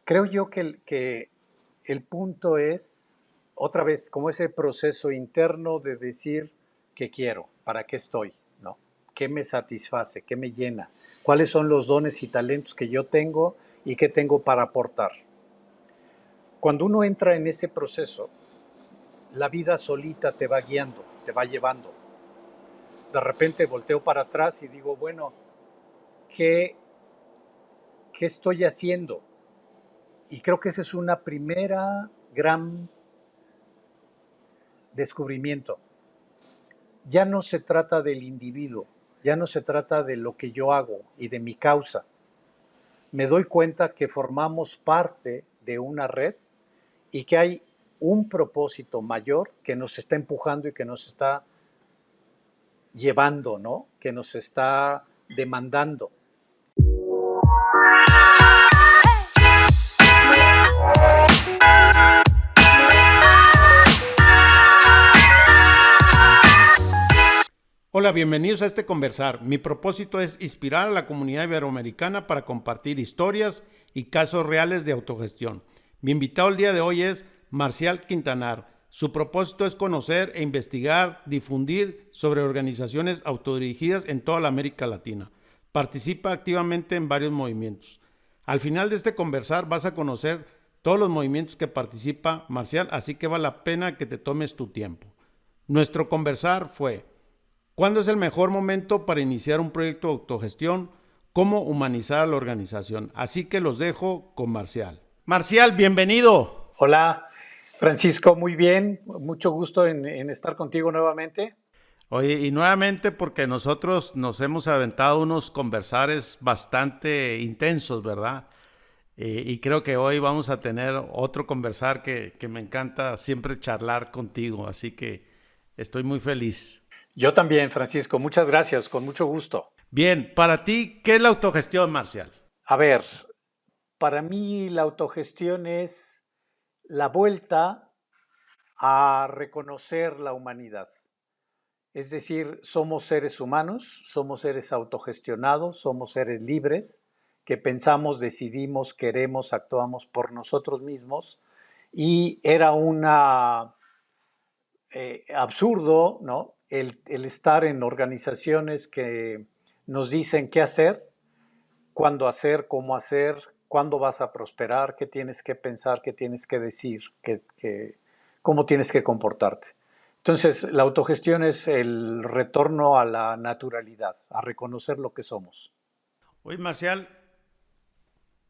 Creo yo que el punto es, otra vez, como ese proceso interno de decir qué quiero, para qué estoy, ¿no? ¿Qué me satisface? ¿Qué me llena? ¿Cuáles son los dones y talentos que yo tengo y qué tengo para aportar? Cuando uno entra en ese proceso, la vida solita te va guiando, te va llevando. De repente volteo para atrás y digo, bueno, ¿qué, qué estoy haciendo? Y creo que esa es una primera gran descubrimiento. Ya no se trata del individuo, ya no se trata de lo que yo hago y de mi causa. Me doy cuenta que formamos parte de una red y que hay un propósito mayor que nos está empujando y que nos está llevando, ¿no? Que nos está demandando. Hola, bienvenidos a este conversar. Mi propósito es inspirar a la comunidad iberoamericana para compartir historias y casos reales de autogestión. Mi invitado el día de hoy es Marcial Quintanar. Su propósito es conocer e investigar, difundir sobre organizaciones autodirigidas en toda la América Latina. Participa activamente en varios movimientos. Al final de este conversar vas a conocer todos los movimientos que participa Marcial, así que vale la pena que te tomes tu tiempo. Nuestro conversar fue: ¿cuándo es el mejor momento para iniciar un proyecto de autogestión? ¿Cómo humanizar a la organización? Así que los dejo con Marcial. Marcial, bienvenido. Hola, Francisco, muy bien. Mucho gusto en estar contigo nuevamente. Oye, y nuevamente porque nosotros nos hemos aventado unos conversares bastante intensos, ¿verdad? Y creo que hoy vamos a tener otro conversar que me encanta siempre charlar contigo, así que estoy muy feliz. Yo también, Francisco. Muchas gracias, con mucho gusto. Bien, para ti, ¿qué es la autogestión, Marcial? A ver, para mí la autogestión es la vuelta a reconocer la humanidad. Es decir, somos seres humanos, somos seres autogestionados, somos seres libres, que pensamos, decidimos, queremos, actuamos por nosotros mismos. Y era una absurdo, ¿no? El estar en organizaciones que nos dicen qué hacer, cuándo hacer, cómo hacer, cuándo vas a prosperar, qué tienes que pensar, qué tienes que decir, cómo tienes que comportarte. Entonces, la autogestión es el retorno a la naturalidad, a reconocer lo que somos. Oye, Marcial,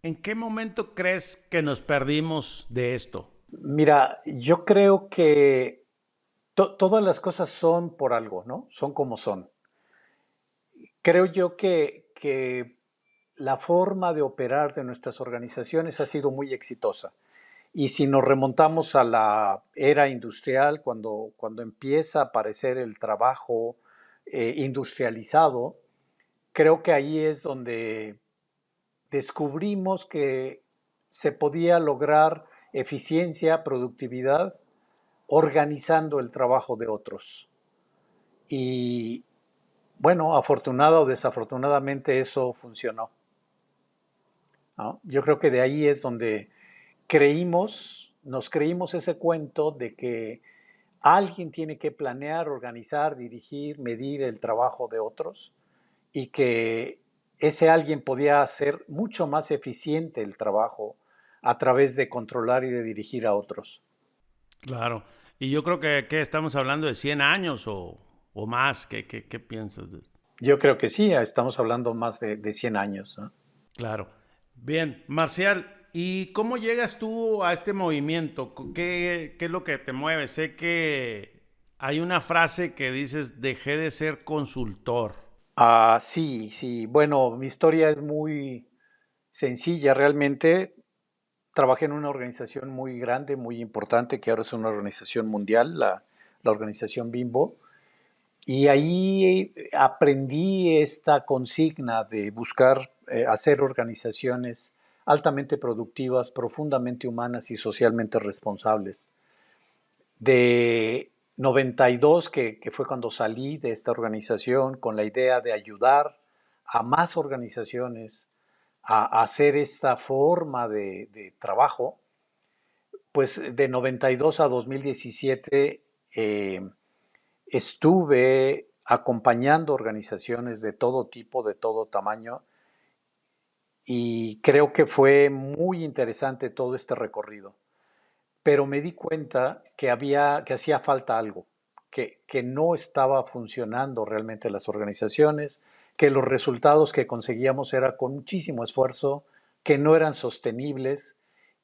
¿en qué momento crees que nos perdimos de esto? Mira, yo creo que todas las cosas son por algo, ¿no? Son como son. Creo yo que la forma de operar de nuestras organizaciones ha sido muy exitosa. Y si nos remontamos a la era industrial, cuando empieza a aparecer el trabajo industrializado, creo que ahí es donde descubrimos que se podía lograr eficiencia, productividad, organizando el trabajo de otros. Y bueno, afortunada o desafortunadamente eso funcionó, ¿no? Yo creo que de ahí es donde nos creímos ese cuento de que alguien tiene que planear, organizar, dirigir, medir el trabajo de otros y que ese alguien podía hacer mucho más eficiente el trabajo a través de controlar y de dirigir a otros. Claro. Y yo creo que estamos hablando de 100 años o más. ¿Qué piensas de esto? Yo creo que sí, estamos hablando más de 100 años, ¿no? Claro. Bien, Marcial, ¿y cómo llegas tú a este movimiento? ¿Qué es lo que te mueve? Sé que hay una frase que dices: dejé de ser consultor. Sí, sí. Bueno, mi historia es muy sencilla realmente. Trabajé en una organización muy grande, muy importante, que ahora es una organización mundial, la organización Bimbo. Y ahí aprendí esta consigna de buscar hacer organizaciones altamente productivas, profundamente humanas y socialmente responsables. De 92, que fue cuando salí de esta organización con la idea de ayudar a más organizaciones a hacer esta forma de trabajo, pues de 92 a 2017 estuve acompañando organizaciones de todo tipo, de todo tamaño, y creo que fue muy interesante todo este recorrido. Pero me di cuenta que hacía falta algo, que no estaba funcionando realmente las organizaciones, que los resultados que conseguíamos era con muchísimo esfuerzo, que no eran sostenibles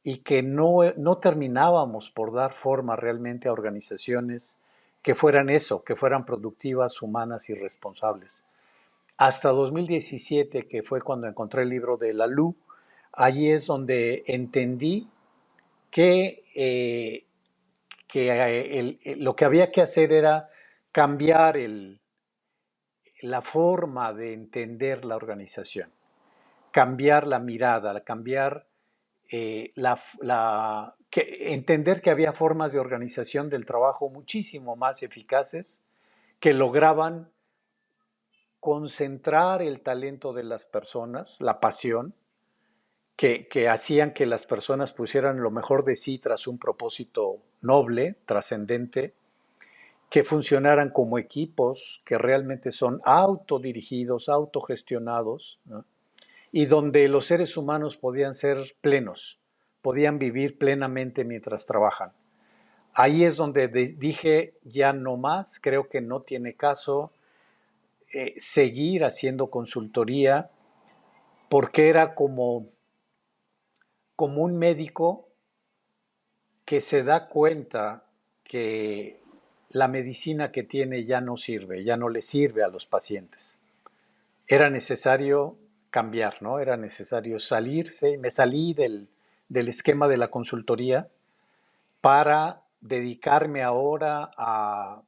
y que no terminábamos por dar forma realmente a organizaciones que fueran eso, que fueran productivas, humanas y responsables. Hasta 2017, que fue cuando encontré el libro de Laloux, allí es donde entendí que, lo que había que hacer era cambiar la forma de entender la organización, cambiar la mirada, cambiar entender que había formas de organización del trabajo muchísimo más eficaces que lograban concentrar el talento de las personas, la pasión, que hacían que las personas pusieran lo mejor de sí tras un propósito noble, trascendente, que funcionaran como equipos que realmente son autodirigidos, autogestionados, ¿no? Y donde los seres humanos podían ser plenos, podían vivir plenamente mientras trabajan. Ahí es donde dije, ya no más, creo que no tiene caso seguir haciendo consultoría, porque era como un médico que se da cuenta que la medicina que tiene ya no sirve, ya no le sirve a los pacientes. Era necesario cambiar, ¿no? Era necesario salirse. Me salí del esquema de la consultoría para dedicarme ahora a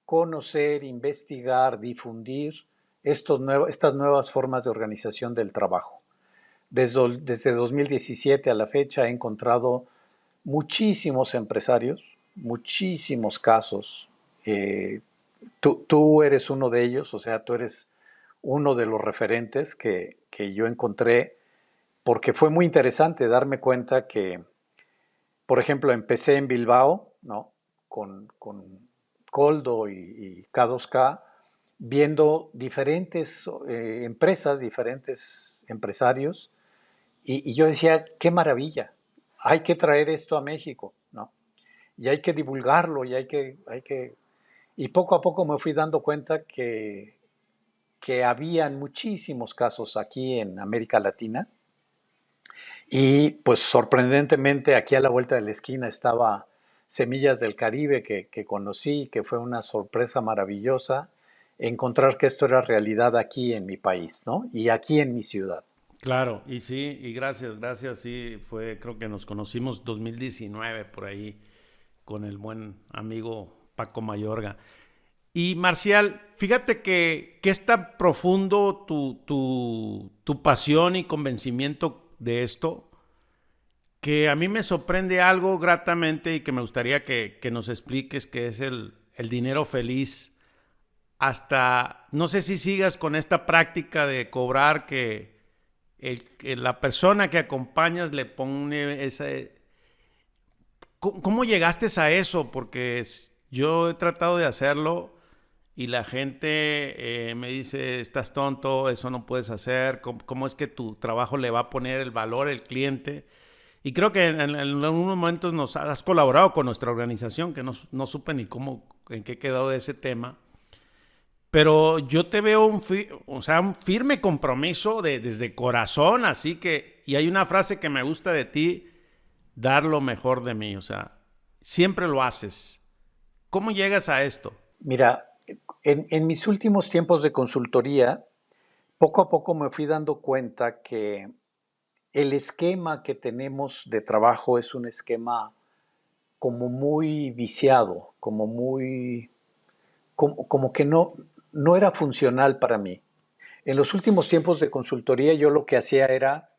conocer, investigar, difundir estas nuevas formas de organización del trabajo. Desde 2017 a la fecha he encontrado muchísimos empresarios, muchísimos casos. Tú eres uno de ellos, o sea, tú eres uno de los referentes que yo encontré, porque fue muy interesante darme cuenta que, por ejemplo, empecé en Bilbao, ¿no? Con Coldo y K2K, viendo diferentes empresas, diferentes empresarios, y yo decía, qué maravilla, hay que traer esto a México, ¿no? Y hay que divulgarlo, y y poco a poco me fui dando cuenta que habían muchísimos casos aquí en América Latina, y pues sorprendentemente aquí a la vuelta de la esquina estaba Semillas del Caribe que conocí, que fue una sorpresa maravillosa encontrar que esto era realidad aquí en mi país, ¿no? Y aquí en mi ciudad. Claro, y sí, y gracias, sí, creo que nos conocimos 2019 por ahí con el buen amigo Paco Mayorga. Y Marcial, fíjate que es tan profundo tu pasión y convencimiento de esto, que a mí me sorprende algo gratamente y que me gustaría que nos expliques, que es el dinero feliz. Hasta, no sé si sigas con esta práctica de cobrar que la persona que acompañas le pone esa... ¿Cómo llegaste a eso? Porque yo he tratado de hacerlo y la gente me dice, estás tonto, eso no puedes hacer, ¿cómo es que tu trabajo le va a poner el valor al cliente? Y creo que en algunos momentos nos has colaborado con nuestra organización, que no supe ni en qué quedó de ese tema. Pero yo te veo o sea, un firme compromiso desde corazón, así que, y hay una frase que me gusta de ti, dar lo mejor de mí, o sea, siempre lo haces. ¿Cómo llegas a esto? Mira, en mis últimos tiempos de consultoría, poco a poco me fui dando cuenta que el esquema que tenemos de trabajo es un esquema como muy viciado, como que no era funcional para mí. En los últimos tiempos de consultoría yo lo que hacía era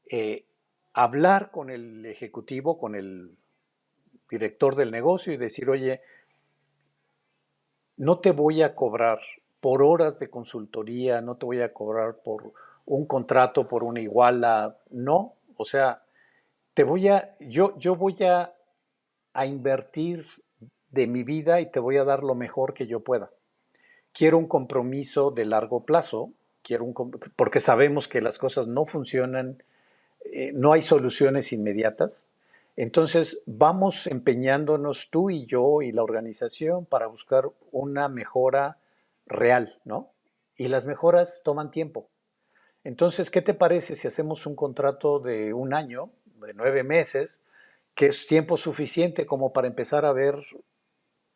eh, hablar con el ejecutivo, con el director del negocio y decir, oye, no te voy a cobrar por horas de consultoría, no te voy a cobrar por un contrato por una iguala, no, o sea, yo voy a invertir de mi vida y te voy a dar lo mejor que yo pueda. Quiero un compromiso de largo plazo, porque sabemos que las cosas no funcionan, no hay soluciones inmediatas. Entonces vamos empeñándonos tú y yo y la organización para buscar una mejora real, ¿no? Y las mejoras toman tiempo. Entonces, ¿qué te parece si hacemos un contrato de un año, de 9 meses, que es tiempo suficiente como para empezar a ver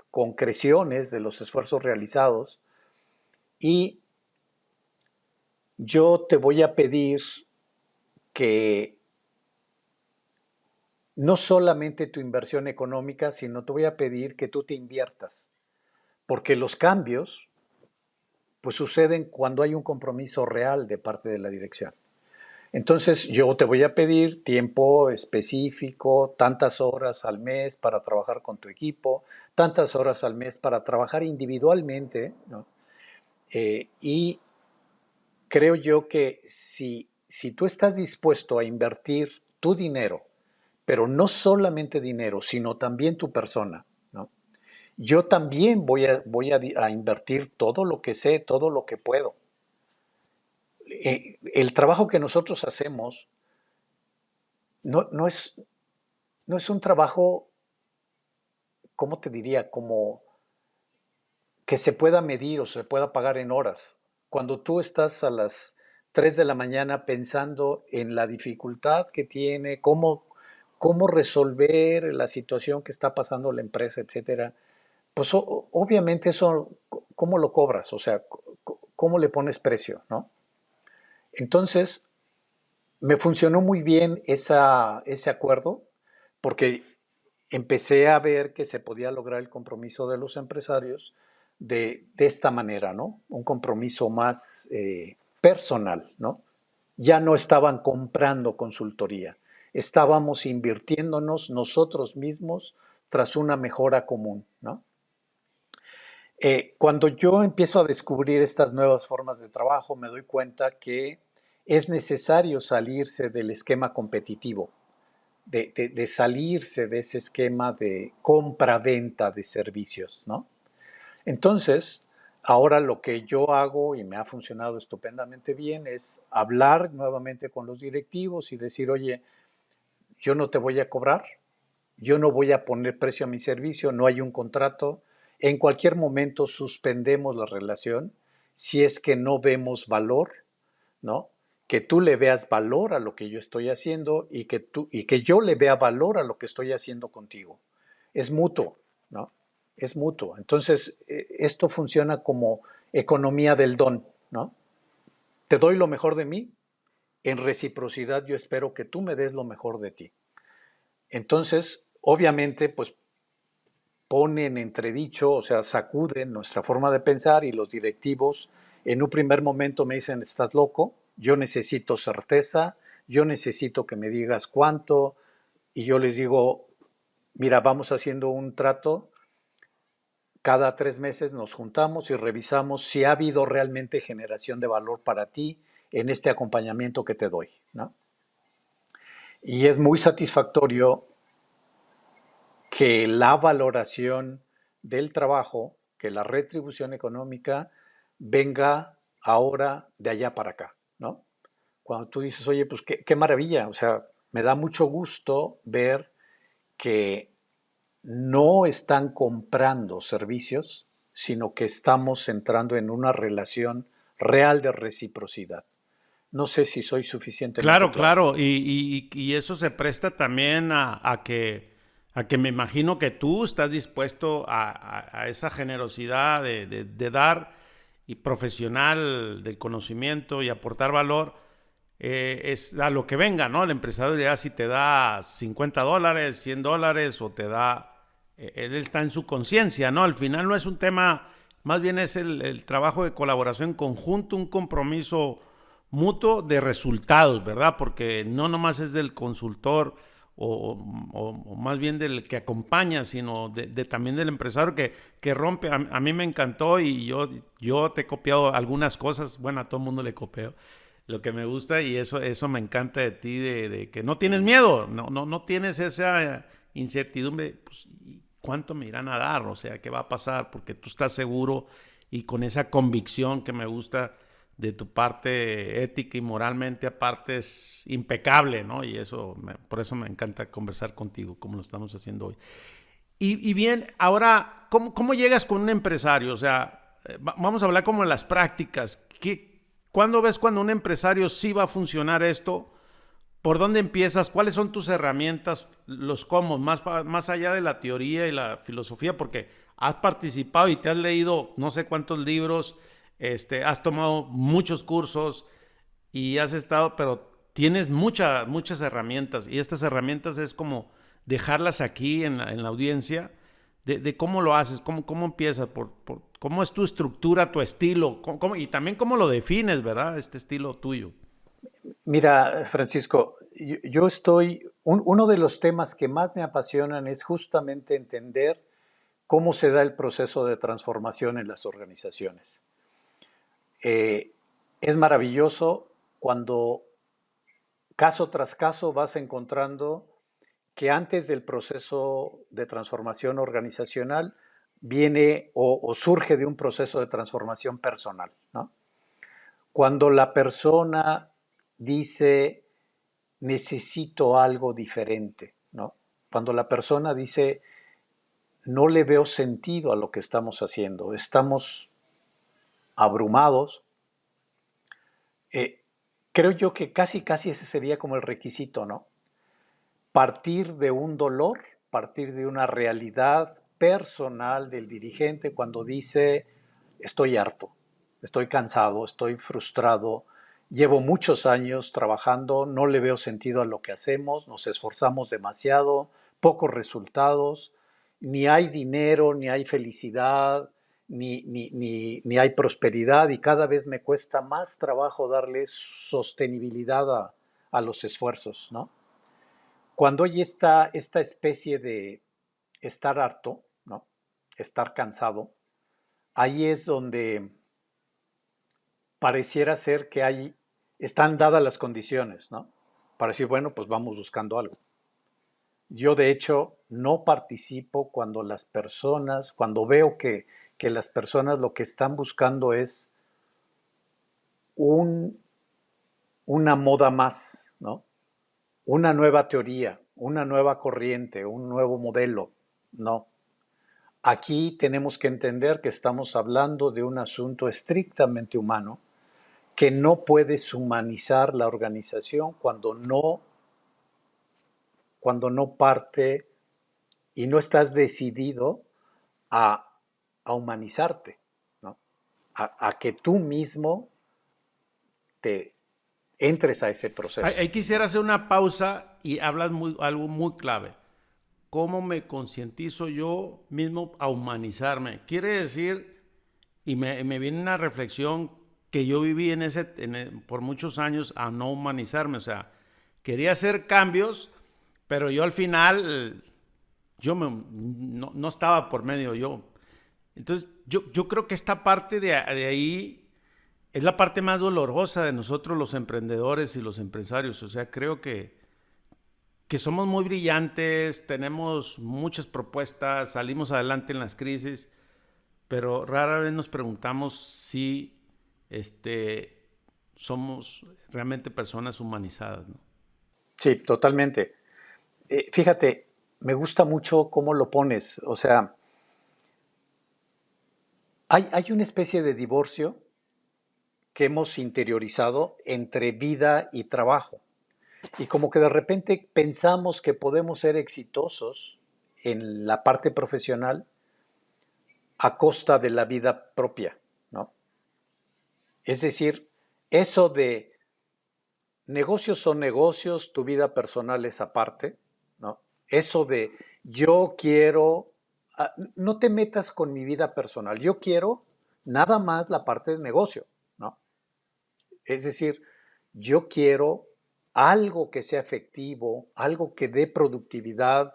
concreciones de los esfuerzos realizados? Y yo te voy a pedir que no solamente tu inversión económica, sino te voy a pedir que tú te inviertas, porque los cambios pues suceden cuando hay un compromiso real de parte de la dirección. Entonces yo te voy a pedir tiempo específico, tantas horas al mes para trabajar con tu equipo, tantas horas al mes para trabajar individualmente, ¿no? Y creo yo que si tú estás dispuesto a invertir tu dinero, pero no solamente dinero, sino también tu persona, ¿no? Yo también voy a invertir todo lo que sé, todo lo que puedo. El trabajo que nosotros hacemos no no es un trabajo, ¿cómo te diría? Como que se pueda medir o se pueda pagar en horas. Cuando tú estás a las 3 de la mañana pensando en la dificultad que tiene, cómo resolver la situación que está pasando la empresa, etcétera, pues obviamente eso, ¿cómo lo cobras? O sea, ¿cómo le pones precio, no? Entonces, me funcionó muy bien ese acuerdo porque empecé a ver que se podía lograr el compromiso de los empresarios de esta manera, ¿no? Un compromiso más personal, ¿no? Ya no estaban comprando consultoría, estábamos invirtiéndonos nosotros mismos tras una mejora común, ¿no? Cuando yo empiezo a descubrir estas nuevas formas de trabajo, me doy cuenta que es necesario salirse del esquema competitivo, de salirse de ese esquema de compra-venta de servicios, ¿no? Entonces, ahora lo que yo hago y me ha funcionado estupendamente bien es hablar nuevamente con los directivos y decir, oye, yo no te voy a cobrar, yo no voy a poner precio a mi servicio, no hay un contrato, en cualquier momento suspendemos la relación si es que no vemos valor, ¿no? Que tú le veas valor a lo que yo estoy haciendo y que yo le vea valor a lo que estoy haciendo contigo. Es mutuo, ¿no? Es mutuo. Entonces, esto funciona como economía del don, ¿no? Te doy lo mejor de mí, en reciprocidad yo espero que tú me des lo mejor de ti. Entonces, obviamente, pues pone en entredicho, o sea, sacuden nuestra forma de pensar y los directivos en un primer momento me dicen, estás loco, yo necesito certeza, yo necesito que me digas cuánto, y yo les digo, mira, vamos haciendo un trato, cada 3 meses nos juntamos y revisamos si ha habido realmente generación de valor para ti en este acompañamiento que te doy, ¿no? Y es muy satisfactorio que la valoración del trabajo, que la retribución económica venga ahora de allá para acá, ¿no? Cuando tú dices, oye, pues qué maravilla, o sea, me da mucho gusto ver que no están comprando servicios, sino que estamos entrando en una relación real de reciprocidad. No sé si soy suficientemente Claro, claro. claro, y eso se presta también a que me imagino que tú estás dispuesto a esa generosidad de dar y profesional del conocimiento y aportar valor, es a lo que venga, ¿no? El empresario ya si te da $50, $100 o te da, él está en su conciencia, ¿no? Al final no es un tema, más bien es el trabajo de colaboración en conjunto, un compromiso mutuo de resultados, ¿verdad? Porque no nomás es del consultor o más bien del que acompaña, sino también del empresario que rompe. A mí me encantó y yo te he copiado algunas cosas, bueno, a todo el mundo le copio, lo que me gusta y eso me encanta de ti, de que no tienes miedo, no tienes esa incertidumbre, pues, ¿cuánto me irán a dar? O sea, ¿qué va a pasar? Porque tú estás seguro y con esa convicción que me gusta de tu parte ética y moralmente aparte es impecable, ¿no? Y por eso me encanta conversar contigo, como lo estamos haciendo hoy. Y bien, ahora, ¿cómo llegas con un empresario? O sea, vamos a hablar como de las prácticas. ¿Cuándo ves cuando un empresario sí va a funcionar esto? ¿Por dónde empiezas? ¿Cuáles son tus herramientas? Los cómo, más allá de la teoría y la filosofía, porque has participado y te has leído no sé cuántos libros, has tomado muchos cursos y has estado, pero tienes muchas herramientas y estas herramientas es como dejarlas aquí en la audiencia de cómo lo haces, cómo empiezas, cómo es tu estructura, tu estilo, y también cómo lo defines, ¿verdad? Este estilo tuyo. Mira, Francisco, uno de los temas que más me apasionan es justamente entender cómo se da el proceso de transformación en las organizaciones. Eh, es maravilloso cuando caso tras caso vas encontrando que antes del proceso de transformación organizacional viene o surge de un proceso de transformación personal, ¿no? Cuando la persona dice, necesito algo diferente, ¿no? Cuando la persona dice, no le veo sentido a lo que estamos haciendo, estamos abrumados, eh, creo yo que casi ese sería como el requisito, ¿no? Partir de un dolor, partir de una realidad personal del dirigente cuando dice, estoy harto, estoy cansado, estoy frustrado, llevo muchos años trabajando, no le veo sentido a lo que hacemos, nos esforzamos demasiado, pocos resultados, ni hay dinero, ni hay felicidad, ni hay prosperidad y cada vez me cuesta más trabajo darle sostenibilidad a los esfuerzos, ¿no? Cuando hay esta especie de estar harto, ¿no? Estar cansado, ahí es donde pareciera ser que están dadas las condiciones, ¿no? Para decir, bueno, pues vamos buscando algo. Yo de hecho no participo cuando veo que las personas lo que están buscando es un, una moda más, ¿no? Una nueva teoría, una nueva corriente, un nuevo modelo. No. Aquí tenemos que entender que estamos hablando de un asunto estrictamente humano, que no puedes humanizar la organización cuando no parte y no estás decidido a, a humanizarte, ¿no? A que tú mismo te entres a ese proceso. Ahí quisiera hacer una pausa y hablas algo muy clave. ¿Cómo me concientizo yo mismo a humanizarme? Quiere decir, me viene una reflexión que yo viví por muchos años a no humanizarme. O sea, quería hacer cambios, pero yo al final, no estaba por medio yo. Entonces, yo creo que esta parte de ahí es la parte más dolorosa de nosotros los emprendedores y los empresarios. O sea, creo que somos muy brillantes, tenemos muchas propuestas, salimos adelante en las crisis, pero rara vez nos preguntamos si somos realmente personas humanizadas, ¿no? Sí, totalmente. Fíjate, me gusta mucho cómo lo pones. O sea, hay una especie de divorcio que hemos interiorizado entre vida y trabajo. Y como que de repente pensamos que podemos ser exitosos en la parte profesional a costa de la vida propia, ¿no? Es decir, eso de negocios son negocios, tu vida personal es aparte, ¿no? Eso de yo quiero, no te metas con mi vida personal, yo quiero nada más la parte de negocio, ¿no? Es decir, yo quiero algo que sea efectivo, algo que dé productividad,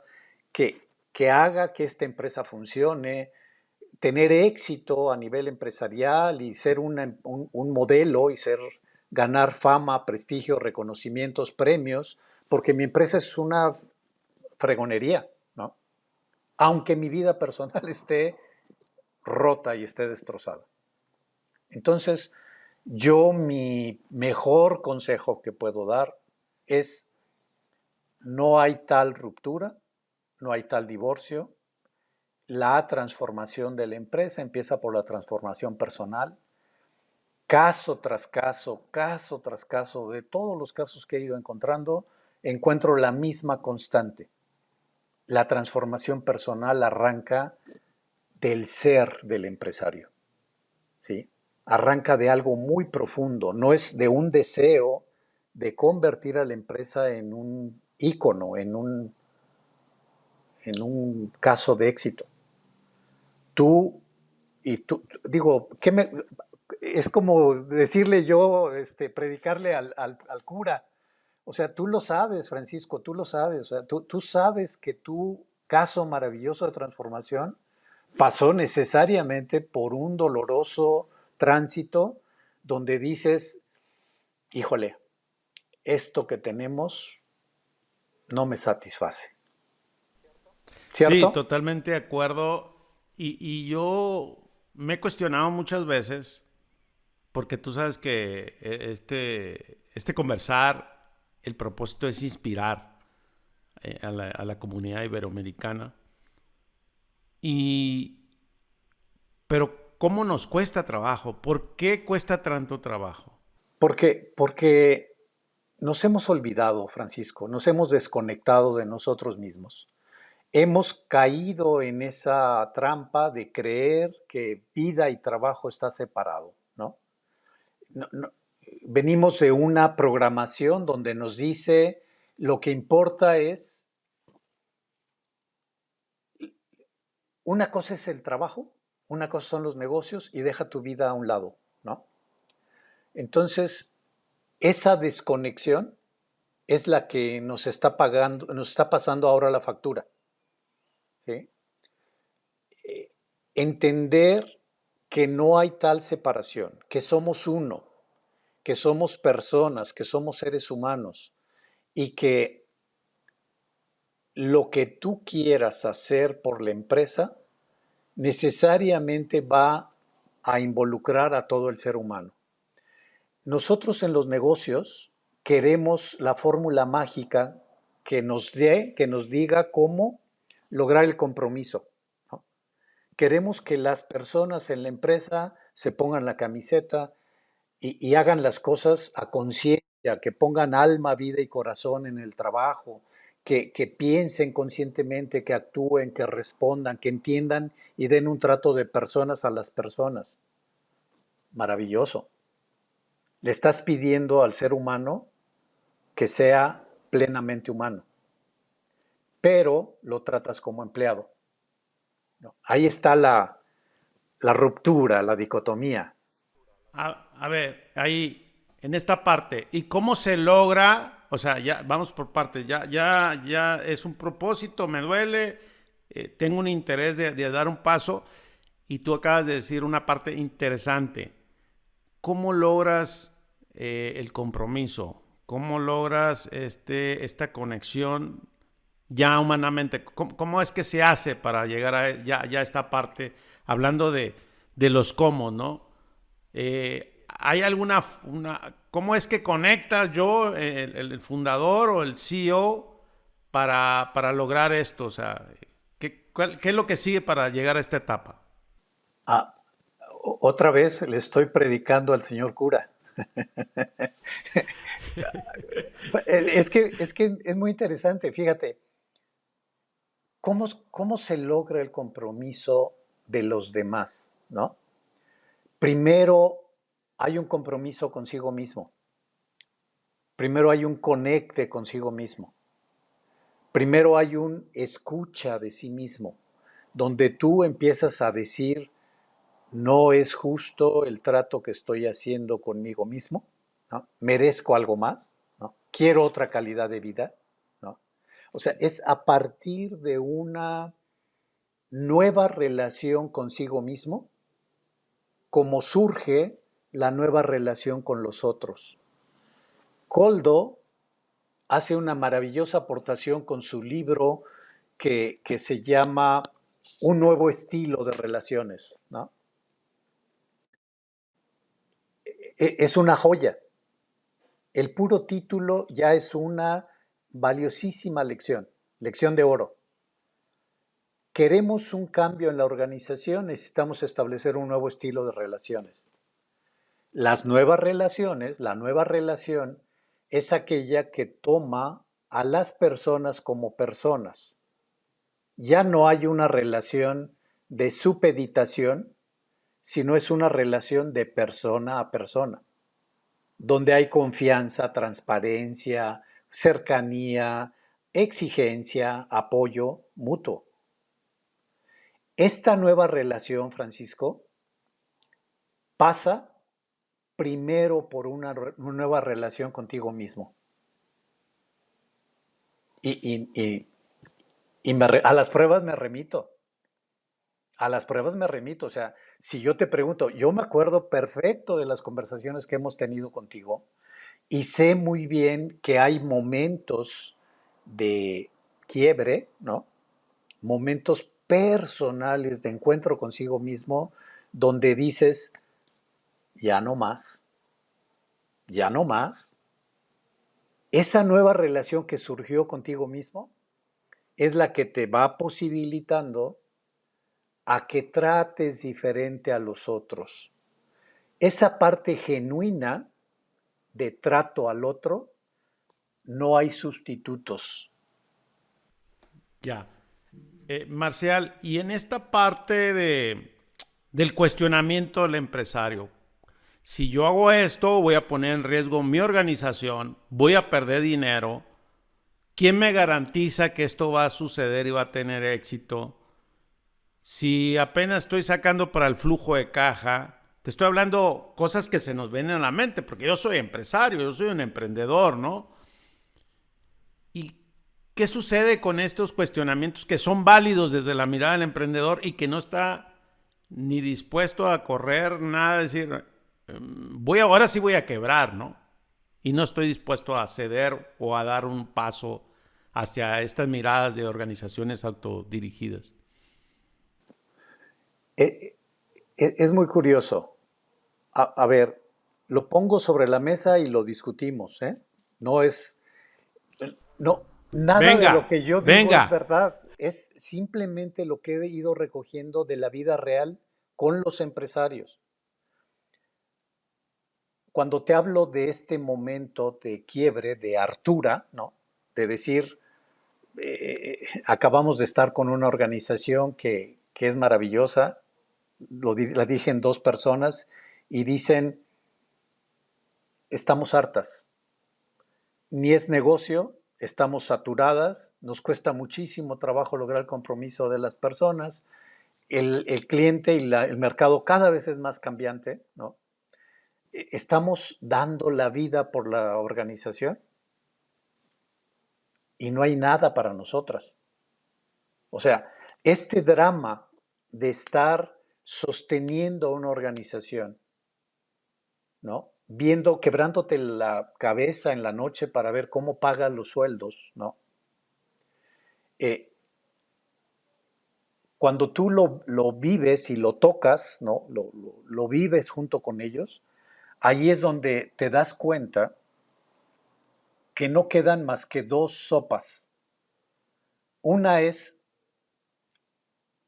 que, que haga que esta empresa funcione, tener éxito a nivel empresarial y ser un modelo y ser ganar fama, prestigio, reconocimientos, premios, porque mi empresa es una fregonería, ¿no? Aunque mi vida personal esté rota y esté destrozada. Entonces, yo mi mejor consejo que puedo dar es: no hay tal ruptura, no hay tal divorcio. La transformación de la empresa empieza por la transformación personal. Caso tras caso, de todos los casos que he ido encontrando, encuentro la misma constante. La transformación personal arranca del ser del empresario, ¿sí? Arranca de algo muy profundo, no es de un deseo de convertir a la empresa en un ícono, en un caso de éxito. Tú, digo, es como decirle yo, predicarle al cura. O sea, tú lo sabes, Francisco, tú lo sabes. O sea, tú sabes que tu caso maravilloso de transformación pasó necesariamente por un doloroso tránsito donde dices: híjole, esto que tenemos no me satisface. Sí, ¿Cierto? totalmente de acuerdo. Y yo me he cuestionado muchas veces, porque tú sabes que este conversar, el propósito es inspirar a la comunidad iberoamericana. Y, pero, ¿cómo nos cuesta trabajo? ¿Por qué cuesta tanto trabajo? Porque nos hemos olvidado, Francisco, nos hemos desconectado de nosotros mismos. Hemos caído en esa trampa de creer que vida y trabajo está separado, ¿no? No, venimos de una programación donde nos dice lo que importa es, una cosa es el trabajo, una cosa son los negocios y deja tu vida a un lado, ¿no? Entonces, esa desconexión es la que nos está pagando, nos está pasando ahora la factura, ¿sí? Entender que no hay tal separación, que somos uno, que somos personas, que somos seres humanos y que lo que tú quieras hacer por la empresa necesariamente va a involucrar a todo el ser humano. Nosotros en los negocios queremos la fórmula mágica que nos diga cómo lograr el compromiso, ¿no? Queremos que las personas en la empresa se pongan la camiseta y hagan las cosas a conciencia, que pongan alma, vida y corazón en el trabajo, que piensen conscientemente, que actúen, que respondan, que entiendan y den un trato de personas a las personas. Maravilloso. Le estás pidiendo al ser humano que sea plenamente humano, pero lo tratas como empleado, ¿no? Ahí está la ruptura, la dicotomía. A ver, ahí, en esta parte, ¿y cómo se logra? O sea, ya vamos por partes, ya es un propósito, me duele, tengo un interés de dar un paso, y tú acabas de decir una parte interesante. ¿Cómo logras el compromiso? ¿Cómo logras esta conexión ya humanamente? ¿Cómo es que se hace para llegar a ya esta parte? Hablando de los cómo, ¿no? ¿Hay cómo es que conecta yo, el fundador o el CEO, para lograr esto? O sea, ¿qué es lo que sigue para llegar a esta etapa? Ah, otra vez le estoy predicando al señor cura. Es que es muy interesante, fíjate, ¿cómo se logra el compromiso de los demás, ¿no? Primero hay un compromiso consigo mismo, primero hay un conecte consigo mismo, primero hay un escucha de sí mismo, donde tú empiezas a decir: no es justo el trato que estoy haciendo conmigo mismo, ¿no? Merezco algo más, ¿no? Quiero otra calidad de vida, ¿no? O sea, es a partir de una nueva relación consigo mismo como surge la nueva relación con los otros. Koldo hace una maravillosa aportación con su libro que se llama Un nuevo estilo de relaciones, ¿no? Es una joya. El puro título ya es una valiosísima lección, lección de oro. Queremos un cambio en la organización, necesitamos establecer un nuevo estilo de relaciones. Las nuevas relaciones, la nueva relación es aquella que toma a las personas como personas. Ya no hay una relación de supeditación, sino es una relación de persona a persona, donde hay confianza, transparencia, cercanía, exigencia, apoyo mutuo. Esta nueva relación, Francisco, pasa primero por una nueva relación contigo mismo. Y a las pruebas me remito. A las pruebas me remito. O sea, si yo te pregunto, yo me acuerdo perfecto de las conversaciones que hemos tenido contigo y sé muy bien que hay momentos de quiebre, ¿no? Momentos personales de encuentro consigo mismo donde dices, ya no más, ya no más. Esa nueva relación que surgió contigo mismo es la que te va posibilitando a que trates diferente a los otros. Esa parte genuina de trato al otro, no hay sustitutos. Ya. Marcial, y en esta parte del cuestionamiento del empresario, si yo hago esto, voy a poner en riesgo mi organización, voy a perder dinero. ¿Quién me garantiza que esto va a suceder y va a tener éxito? Si apenas estoy sacando para el flujo de caja, te estoy hablando cosas que se nos vienen a la mente, porque yo soy empresario, yo soy un emprendedor, ¿no? ¿Y qué sucede con estos cuestionamientos que son válidos desde la mirada del emprendedor y que no está ni dispuesto a correr nada, decir, voy ahora sí voy a quebrar, ¿no? Y no estoy dispuesto a ceder o a dar un paso hacia estas miradas de organizaciones autodirigidas. Eh, es muy curioso. A ver, lo pongo sobre la mesa y lo discutimos, ¿eh? No es, no, nada de lo Venga, que yo digo es venga. verdad. Es simplemente lo que he ido recogiendo de la vida real con los empresarios. Cuando te hablo de este momento de quiebre, de hartura, ¿no? De decir, acabamos de estar con una organización que es maravillosa, la dije en dos personas, y dicen, estamos hartas, ni es negocio, estamos saturadas, nos cuesta muchísimo trabajo lograr el compromiso de las personas, el cliente y el mercado cada vez es más cambiante, ¿no? Estamos dando la vida por la organización y no hay nada para nosotras. O sea, este drama de estar sosteniendo una organización, ¿no? Viendo, quebrándote la cabeza en la noche para ver cómo pagas los sueldos, ¿no? Eh, Cuando tú lo vives y lo tocas, ¿no? Lo vives junto con ellos, ahí es donde te das cuenta que no quedan más que dos sopas. Una es,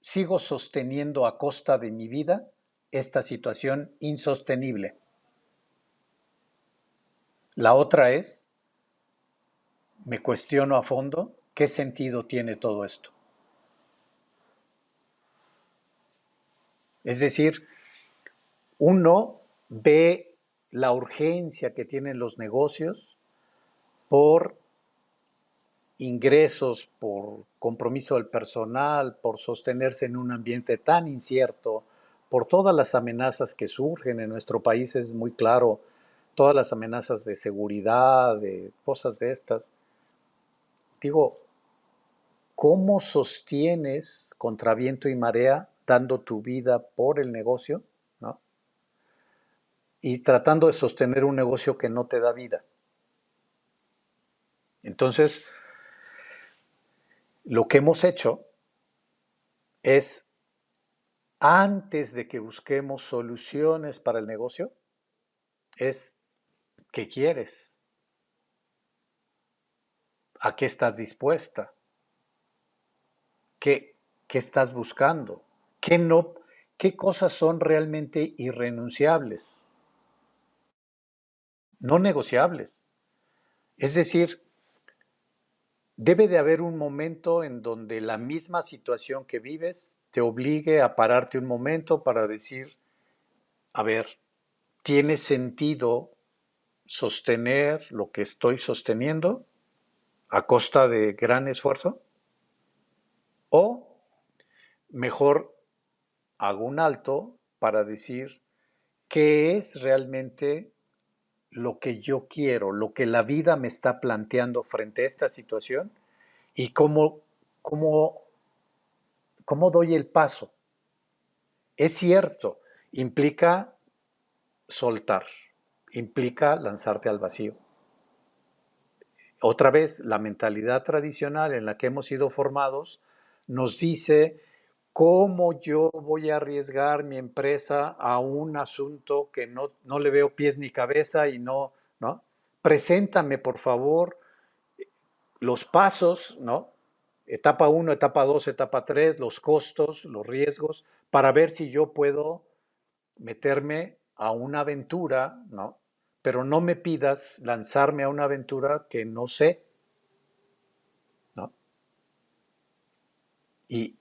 sigo sosteniendo a costa de mi vida esta situación insostenible. La otra es, me cuestiono a fondo, ¿qué sentido tiene todo esto? Es decir, uno ve la urgencia que tienen los negocios por ingresos, por compromiso del personal, por sostenerse en un ambiente tan incierto, por todas las amenazas que surgen en nuestro país, es muy claro, todas las amenazas de seguridad, de cosas de estas. Digo, ¿cómo sostienes contra viento y marea dando tu vida por el negocio, ¿no? Y tratando de sostener un negocio que no te da vida? Entonces, lo que hemos hecho es, antes de que busquemos soluciones para el negocio, es ¿qué quieres? ¿A qué estás dispuesta? ¿Qué estás buscando? ¿Qué no, qué cosas son realmente irrenunciables, no negociables? Es decir, debe de haber un momento en donde la misma situación que vives te obligue a pararte un momento para decir, a ver, ¿tiene sentido sostener lo que estoy sosteniendo a costa de gran esfuerzo? ¿O mejor hago un alto para decir qué es realmente lo que yo quiero, lo que la vida me está planteando frente a esta situación y cómo, cómo doy el paso? Es cierto, implica soltar, implica lanzarte al vacío. Otra vez, la mentalidad tradicional en la que hemos sido formados nos dice cómo yo voy a arriesgar mi empresa a un asunto que no le veo pies ni cabeza y ¿no? Preséntame, por favor, los pasos, ¿no? Etapa 1, etapa 2, etapa 3, los costos, los riesgos, para ver si yo puedo meterme a una aventura, ¿no? Pero no me pidas lanzarme a una aventura que no sé, ¿no? Y,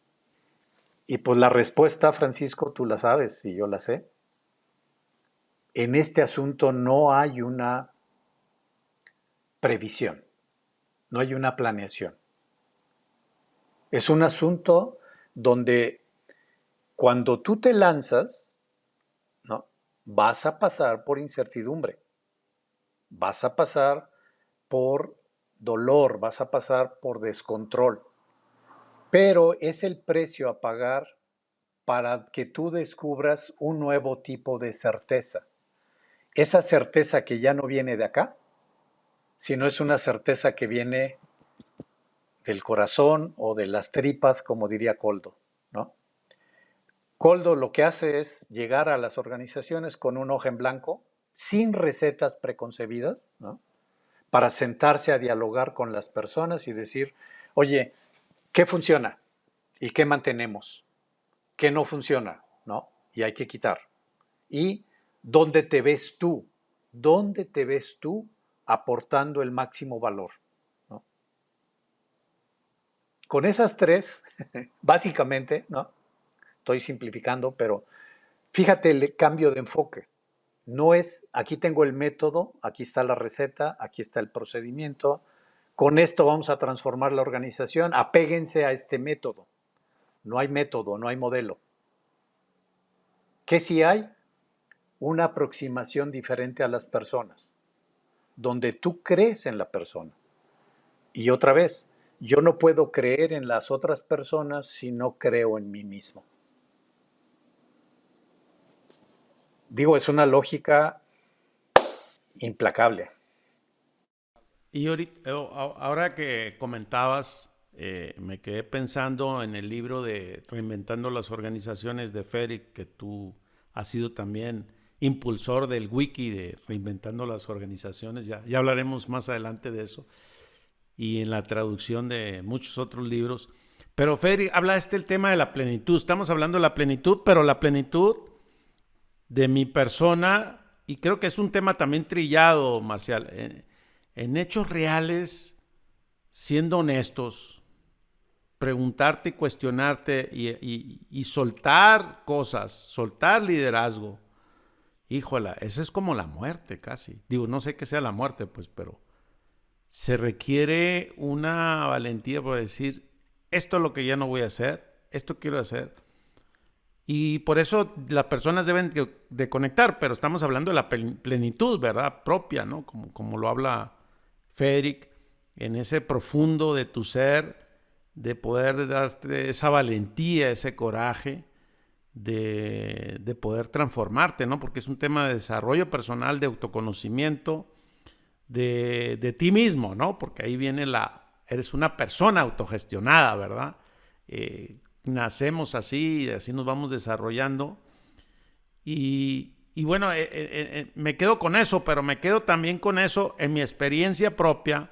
y pues la respuesta, Francisco, tú la sabes y yo la sé. En este asunto no hay una previsión, no hay una planeación. Es un asunto donde cuando tú te lanzas, ¿no? Vas a pasar por incertidumbre, vas a pasar por dolor, vas a pasar por descontrol, pero es el precio a pagar para que tú descubras un nuevo tipo de certeza. Esa certeza que ya no viene de acá, sino es una certeza que viene del corazón o de las tripas, como diría Coldo, ¿no? Coldo lo que hace es llegar a las organizaciones con un hoja en blanco, sin recetas preconcebidas, ¿no? Para sentarse a dialogar con las personas y decir, oye, ¿qué funciona? ¿Y qué mantenemos? ¿Qué no funciona? ¿No? Y hay que quitar. ¿Y dónde te ves tú? ¿Dónde te ves tú aportando el máximo valor? ¿No? Con esas tres, básicamente, ¿no? Estoy simplificando, pero fíjate el cambio de enfoque. No es, aquí tengo el método, aquí está la receta, aquí está el procedimiento, con esto vamos a transformar la organización, apéguense a este método. No hay método, no hay modelo. ¿Qué sí hay? Una aproximación diferente a las personas, donde tú crees en la persona. Y otra vez, yo no puedo creer en las otras personas si no creo en mí mismo. Digo, es una lógica implacable. Y ahora que comentabas, me quedé pensando en el libro de Reinventando las Organizaciones de Feric, que tú has sido también impulsor del wiki de Reinventando las Organizaciones, ya hablaremos más adelante de eso, y en la traducción de muchos otros libros. Pero Feric habla el tema de la plenitud, estamos hablando de la plenitud, pero la plenitud de mi persona, y creo que es un tema también trillado, Marcial, en hechos reales, siendo honestos, preguntarte y cuestionarte y soltar cosas, soltar liderazgo. Híjola, eso es como la muerte casi. Digo, no sé qué sea la muerte, pues, pero se requiere una valentía para decir, esto es lo que ya no voy a hacer, esto quiero hacer. Y por eso las personas deben de conectar, pero estamos hablando de la plenitud, ¿verdad? Propia, ¿no? Como lo habla Federic, en ese profundo de tu ser, de poder darte esa valentía, ese coraje de poder transformarte, ¿no? Porque es un tema de desarrollo personal, de autoconocimiento, de ti mismo, ¿no? Porque ahí viene eres una persona autogestionada, ¿verdad? Nacemos así, así nos vamos desarrollando. Y bueno, me quedo con eso, pero me quedo también con eso en mi experiencia propia,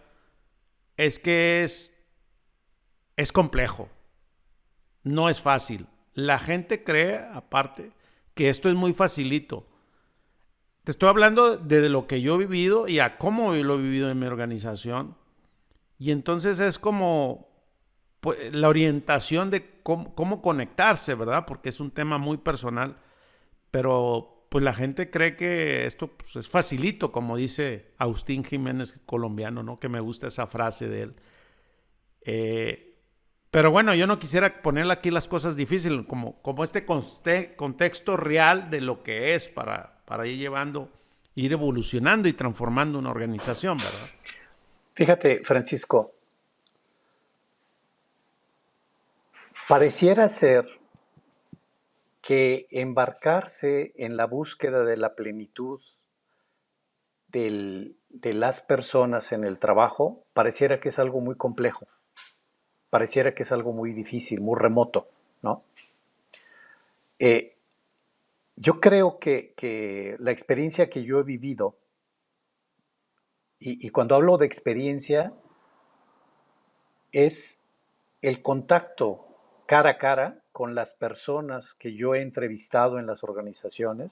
es que es complejo, no es fácil. La gente cree, aparte, que esto es muy facilito. Te estoy hablando de lo que yo he vivido y a cómo lo he vivido en mi organización. Y entonces es como pues, la orientación de cómo conectarse, ¿verdad? Porque es un tema muy personal. Pero pues la gente cree que esto pues, es facilito, como dice Agustín Jiménez, colombiano, ¿no? Que me gusta esa frase de él. Eh, pero bueno, yo no quisiera poner aquí las cosas difíciles, como este contexto real de lo que es para ir llevando, ir evolucionando y transformando una organización, ¿verdad? Fíjate, Francisco, pareciera ser que embarcarse en la búsqueda de la plenitud de las personas en el trabajo, pareciera que es algo muy complejo, pareciera que es algo muy difícil, muy remoto, ¿no? Eh, yo creo que la experiencia que yo he vivido, y cuando hablo de experiencia, es el contacto cara a cara con las personas que yo he entrevistado en las organizaciones.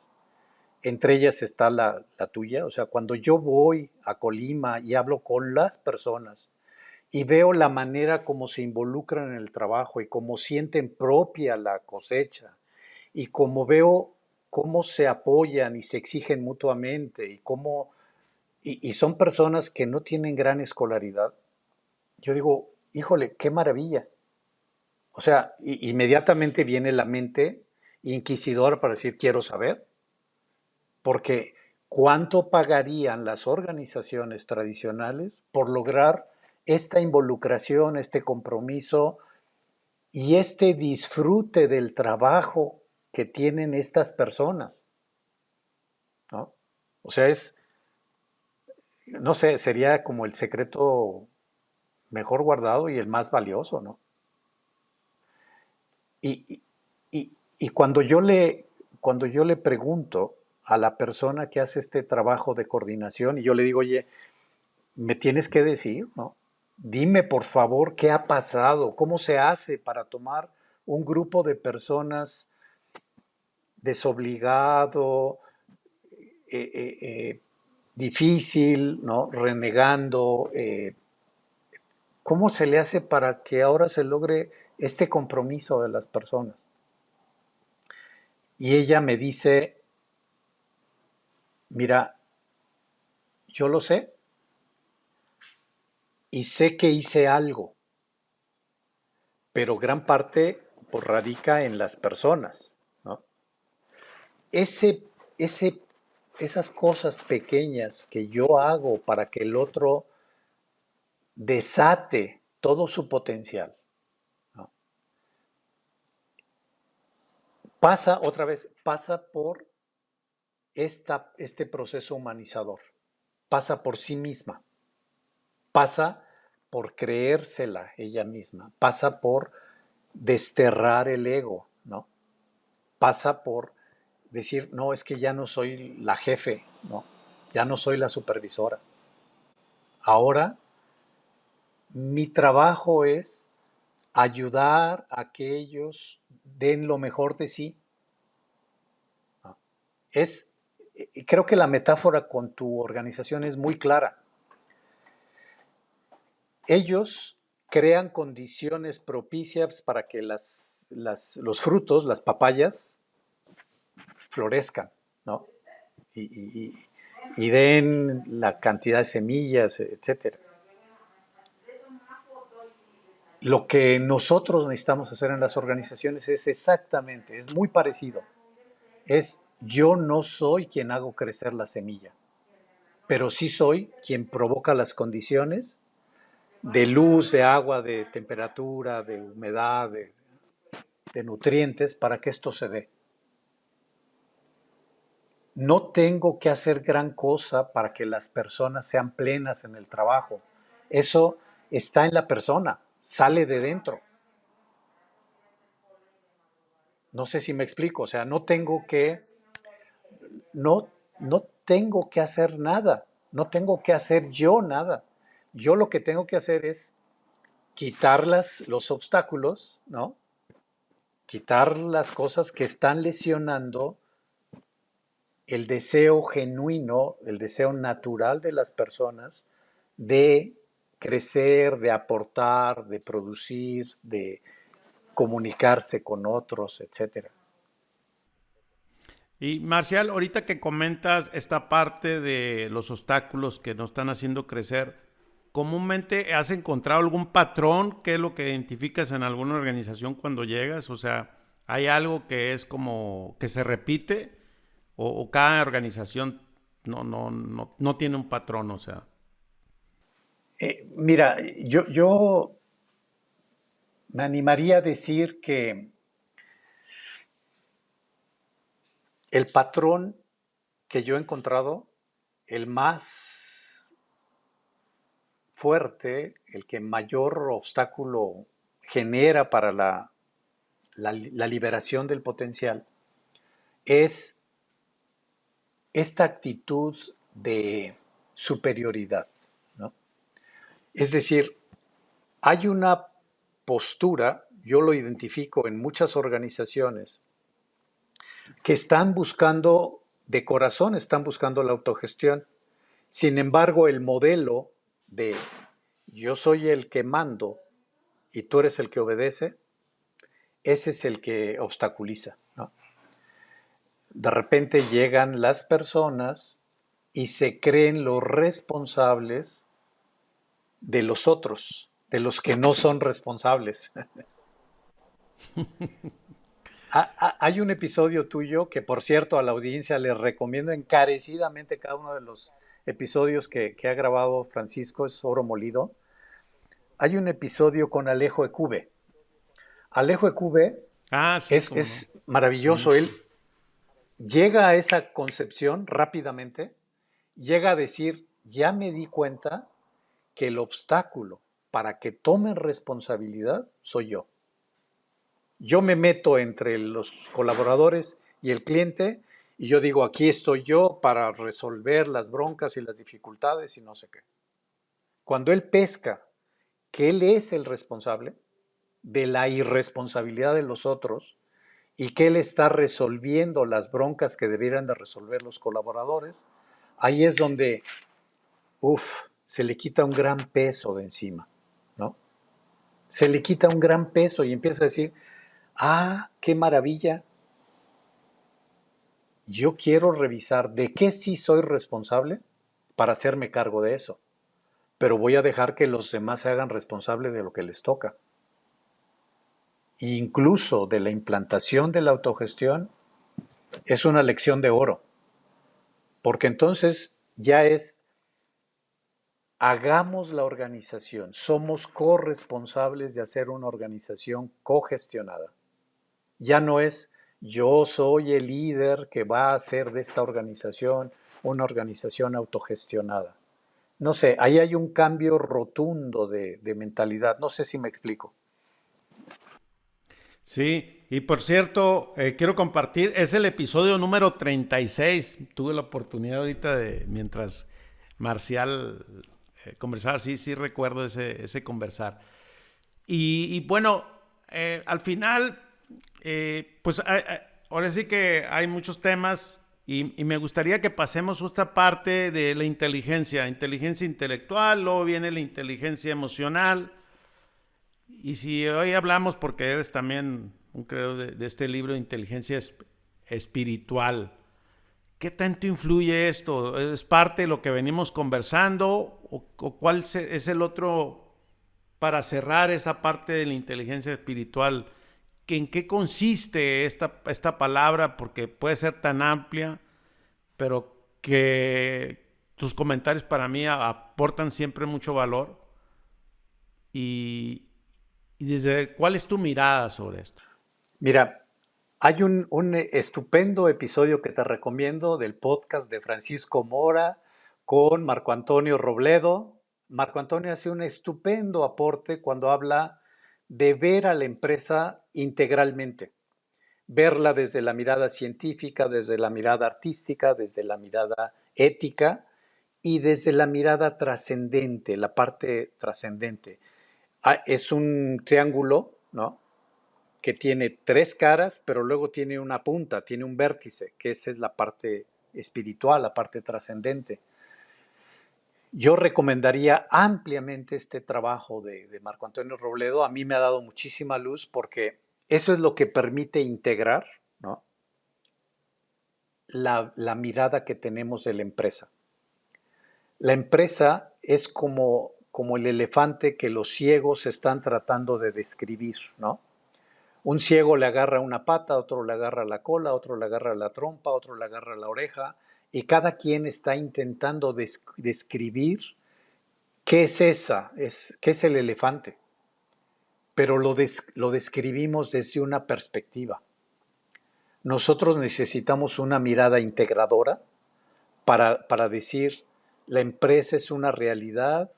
Entre ellas está la tuya. O sea, cuando yo voy a Colima y hablo con las personas y veo la manera como se involucran en el trabajo y cómo sienten propia la cosecha y como veo cómo se apoyan y se exigen mutuamente y son personas que no tienen gran escolaridad, yo digo, híjole, qué maravilla. O sea, inmediatamente viene la mente inquisidora para decir, quiero saber, porque ¿cuánto pagarían las organizaciones tradicionales por lograr esta involucración, este compromiso y este disfrute del trabajo que tienen estas personas? ¿No? O sea, no sé, sería como el secreto mejor guardado y el más valioso, ¿no? Y, y cuando yo le pregunto a la persona que hace este trabajo de coordinación y yo le digo, oye, me tienes que decir, ¿no? Dime por favor qué ha pasado, cómo se hace para tomar un grupo de personas desobligado, eh, eh, eh, difícil, ¿no? Renegando. ¿Cómo se le hace para que ahora se logre este compromiso de las personas? Y ella me dice, mira, yo lo sé y sé que hice algo, pero gran parte pues, radica en las personas, ¿no? Ese, ese, esas cosas pequeñas que yo hago para que el otro desate todo su potencial, ¿no? Pasa, otra vez, pasa por este proceso humanizador, pasa por sí misma, pasa por creérsela ella misma, pasa por desterrar el ego, ¿no? Pasa por decir, no, es que ya no soy la jefe, no, ya no soy la supervisora. Ahora mi trabajo es ayudar a que ellos den lo mejor de sí. ¿No? Es, creo que la metáfora con tu organización es muy clara. Ellos crean condiciones propicias para que los frutos, las papayas, florezcan, ¿no? Y, y den la cantidad de semillas, etcétera. Lo que nosotros necesitamos hacer en las organizaciones es exactamente, es muy parecido. Es yo no soy quien hago crecer la semilla, pero sí soy quien provoca las condiciones de luz, de agua, de temperatura, de humedad, de nutrientes para que esto se dé. No tengo que hacer gran cosa para que las personas sean plenas en el trabajo. Eso está en la persona, sale de dentro. No sé si me explico, o sea, no, no tengo que hacer nada, no tengo que hacer yo nada. Yo lo que tengo que hacer es quitar los obstáculos, ¿no? Quitar las cosas que están lesionando el deseo genuino, el deseo natural de las personas de crecer, de aportar, de producir, de comunicarse con otros, etcétera. Y Marcial, ahorita que comentas esta parte de los obstáculos que nos están haciendo crecer, ¿comúnmente has encontrado algún patrón? ¿Qué es lo que identificas en alguna organización cuando llegas? O sea, ¿hay algo que es como que se repite? ¿O cada organización no tiene un patrón? O sea, Mira, yo me animaría a decir que el patrón que yo he encontrado, el más fuerte, el que mayor obstáculo genera para la liberación del potencial, es esta actitud de superioridad, ¿no? Es decir, hay una postura, yo lo identifico en muchas organizaciones, que están buscando, de corazón están buscando la autogestión. Sin embargo, el modelo de yo soy el que mando y tú eres el que obedece, ese es el que obstaculiza, ¿no? De repente llegan las personas y se creen los responsables de los otros, de los que no son responsables. Hay un episodio tuyo que, por cierto, a la audiencia les recomiendo encarecidamente cada uno de los episodios que ha grabado Francisco, es oro molido. Hay un episodio con Alejo Ecube. Alejo Ecube ah, sí, cómo no. es maravilloso. Él Buenísimo. llega a esa concepción rápidamente, llega a decir, ya me di cuenta que el obstáculo para que tomen responsabilidad soy yo. Yo me meto entre los colaboradores y el cliente y yo digo, aquí estoy yo para resolver las broncas y las dificultades y no sé qué. Cuando él pesca que él es el responsable de la irresponsabilidad de los otros y que él está resolviendo las broncas que debieran de resolver los colaboradores, ahí es donde, se le quita un gran peso de encima, ¿no? Se le quita un gran peso y empieza a decir, qué maravilla, yo quiero revisar de qué sí soy responsable para hacerme cargo de eso, pero voy a dejar que los demás se hagan responsable de lo que les toca. E incluso de la implantación de la autogestión es una lección de oro, porque entonces ya es, hagamos la organización, somos corresponsables de hacer una organización cogestionada. Ya no es yo soy el líder que va a hacer de esta organización una organización autogestionada. No sé, ahí hay un cambio rotundo de mentalidad. No sé si me explico. Sí, y por cierto, quiero compartir, es el episodio número 36. Tuve la oportunidad ahorita de, mientras Marcial conversaba, sí, sí recuerdo ese conversar. Y bueno, al final, pues ahora sí que hay muchos temas y me gustaría que pasemos esta parte de la inteligencia intelectual, luego viene la inteligencia emocional. Y si hoy hablamos, porque eres también un creador de este libro de inteligencia espiritual, ¿qué tanto influye esto? ¿Es parte de lo que venimos conversando? ¿O cuál es el otro, para cerrar esa parte de la inteligencia espiritual? ¿En qué consiste esta palabra? Porque puede ser tan amplia, pero que tus comentarios para mí aportan siempre mucho valor. Y, ¿Y desde cuál es tu mirada sobre esto? Mira, Hay un estupendo episodio que te recomiendo del podcast de Francisco Mora con Marco Antonio Robledo. Marco Antonio hace un estupendo aporte cuando habla de ver a la empresa integralmente, verla desde la mirada científica, desde la mirada artística, desde la mirada ética y desde la mirada trascendente, la parte trascendente. Es un triángulo, ¿no? Que tiene tres caras, pero luego tiene una punta, tiene un vértice, que esa es la parte espiritual, la parte trascendente. Yo recomendaría ampliamente este trabajo de Marco Antonio Robledo. A mí me ha dado muchísima luz porque eso es lo que permite integrar, ¿no? la mirada que tenemos de la empresa. La empresa es como el elefante que los ciegos están tratando de describir, ¿no? Un ciego le agarra una pata, otro le agarra la cola, otro le agarra la trompa, otro le agarra la oreja, y cada quien está intentando describir qué es qué es el elefante, pero lo describimos desde una perspectiva. Nosotros necesitamos una mirada integradora para decir, la empresa es una realidad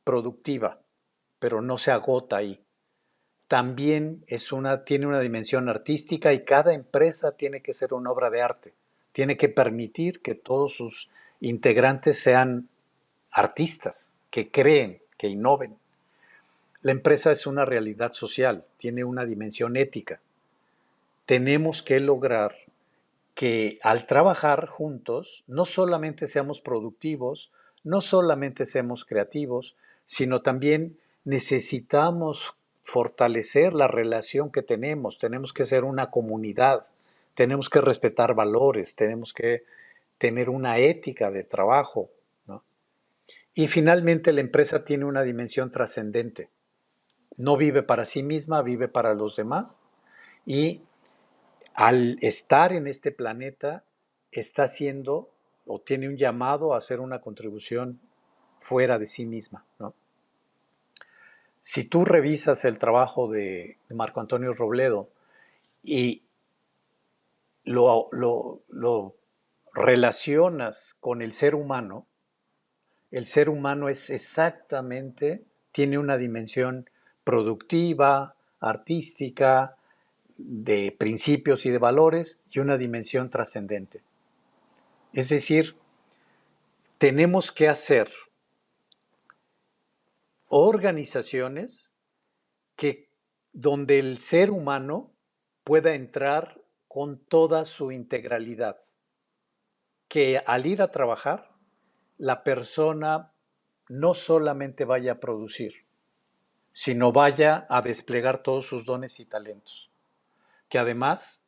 productiva, pero no se agota ahí. También tiene una dimensión artística y cada empresa tiene que ser una obra de arte. Tiene que permitir que todos sus integrantes sean artistas, que creen, que innoven. La empresa es una realidad social, tiene una dimensión ética. Tenemos que lograr que al trabajar juntos no solamente seamos productivos, no solamente seamos creativos, sino también necesitamos fortalecer la relación que tenemos que ser una comunidad, tenemos que respetar valores, tenemos que tener una ética de trabajo, ¿no? Y finalmente la empresa tiene una dimensión trascendente, no vive para sí misma, vive para los demás y al estar en este planeta, está haciendo o tiene un llamado a hacer una contribución fuera de sí misma, ¿no? Si tú revisas el trabajo de Marco Antonio Robledo y lo relacionas con el ser humano es exactamente, tiene una dimensión productiva, artística, de principios y de valores y una dimensión trascendente. Es decir, tenemos que hacer organizaciones que donde el ser humano pueda entrar con toda su integralidad, que al ir a trabajar la persona no solamente vaya a producir, sino vaya a desplegar todos sus dones y talentos, que además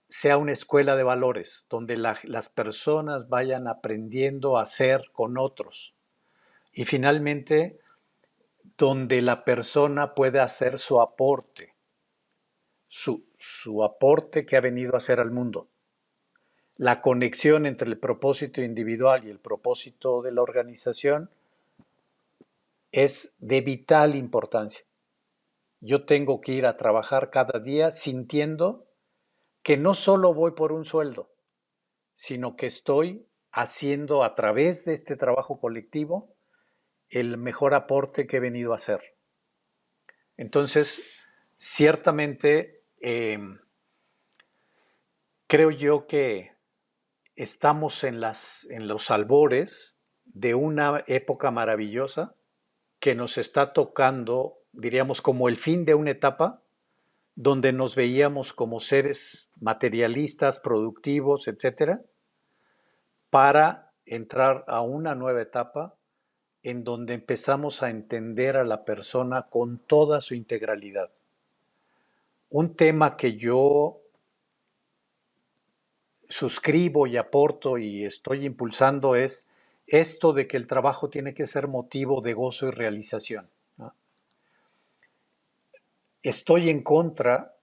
sea una escuela de valores donde las personas vayan aprendiendo a ser con otros y finalmente donde la persona pueda hacer su aporte, su aporte que ha venido a hacer al mundo. La conexión entre el propósito individual y el propósito de la organización es de vital importancia. Yo tengo que ir a trabajar cada día sintiendo que no solo voy por un sueldo, sino que estoy haciendo a través de este trabajo colectivo el mejor aporte que he venido a hacer. Entonces, ciertamente, creo yo que estamos en los albores de una época maravillosa que nos está tocando, diríamos, como el fin de una etapa donde nos veíamos como seres materialistas, productivos, etcétera, para entrar a una nueva etapa en donde empezamos a entender a la persona con toda su integralidad. Un tema que yo suscribo y aporto y estoy impulsando es esto de que el trabajo tiene que ser motivo de gozo y realización, ¿no? Estoy en contra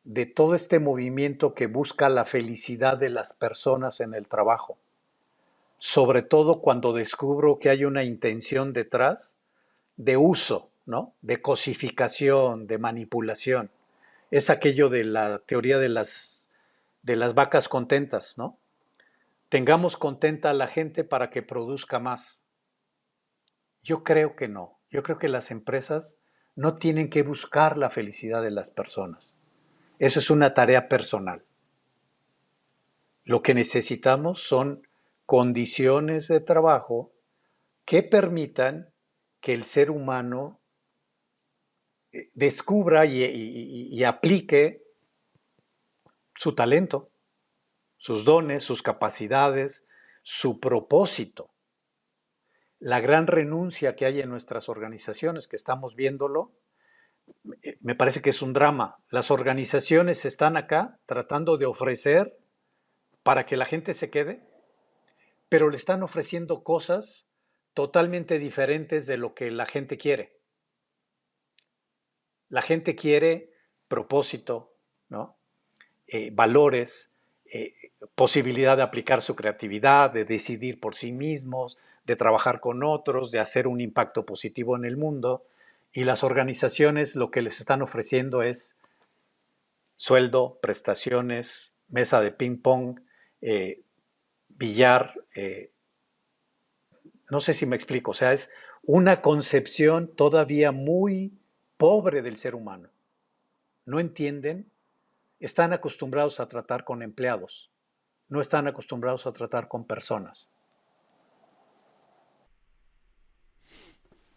de todo este movimiento que busca la felicidad de las personas en el trabajo, sobre todo cuando descubro que hay una intención detrás de uso, ¿no? De cosificación, de manipulación. Es aquello de la teoría de las vacas contentas, ¿no? Tengamos contenta a la gente para que produzca más. Yo creo que no. Yo creo que las empresas no tienen que buscar la felicidad de las personas. Eso es una tarea personal. Lo que necesitamos son condiciones de trabajo que permitan que el ser humano descubra y aplique su talento, sus dones, sus capacidades, su propósito. La gran renuncia que hay en nuestras organizaciones, que estamos viéndolo, me parece que es un drama. Las organizaciones están acá tratando de ofrecer para que la gente se quede, pero le están ofreciendo cosas totalmente diferentes de lo que la gente quiere. La gente quiere propósito, ¿no? Valores, posibilidad de aplicar su creatividad, de decidir por sí mismos, de trabajar con otros, de hacer un impacto positivo en el mundo. Y las organizaciones lo que les están ofreciendo es sueldo, prestaciones, mesa de ping pong, eh, billar, no sé si me explico, o sea, es una concepción todavía muy pobre del ser humano. No entienden, están acostumbrados a tratar con empleados, no están acostumbrados a tratar con personas.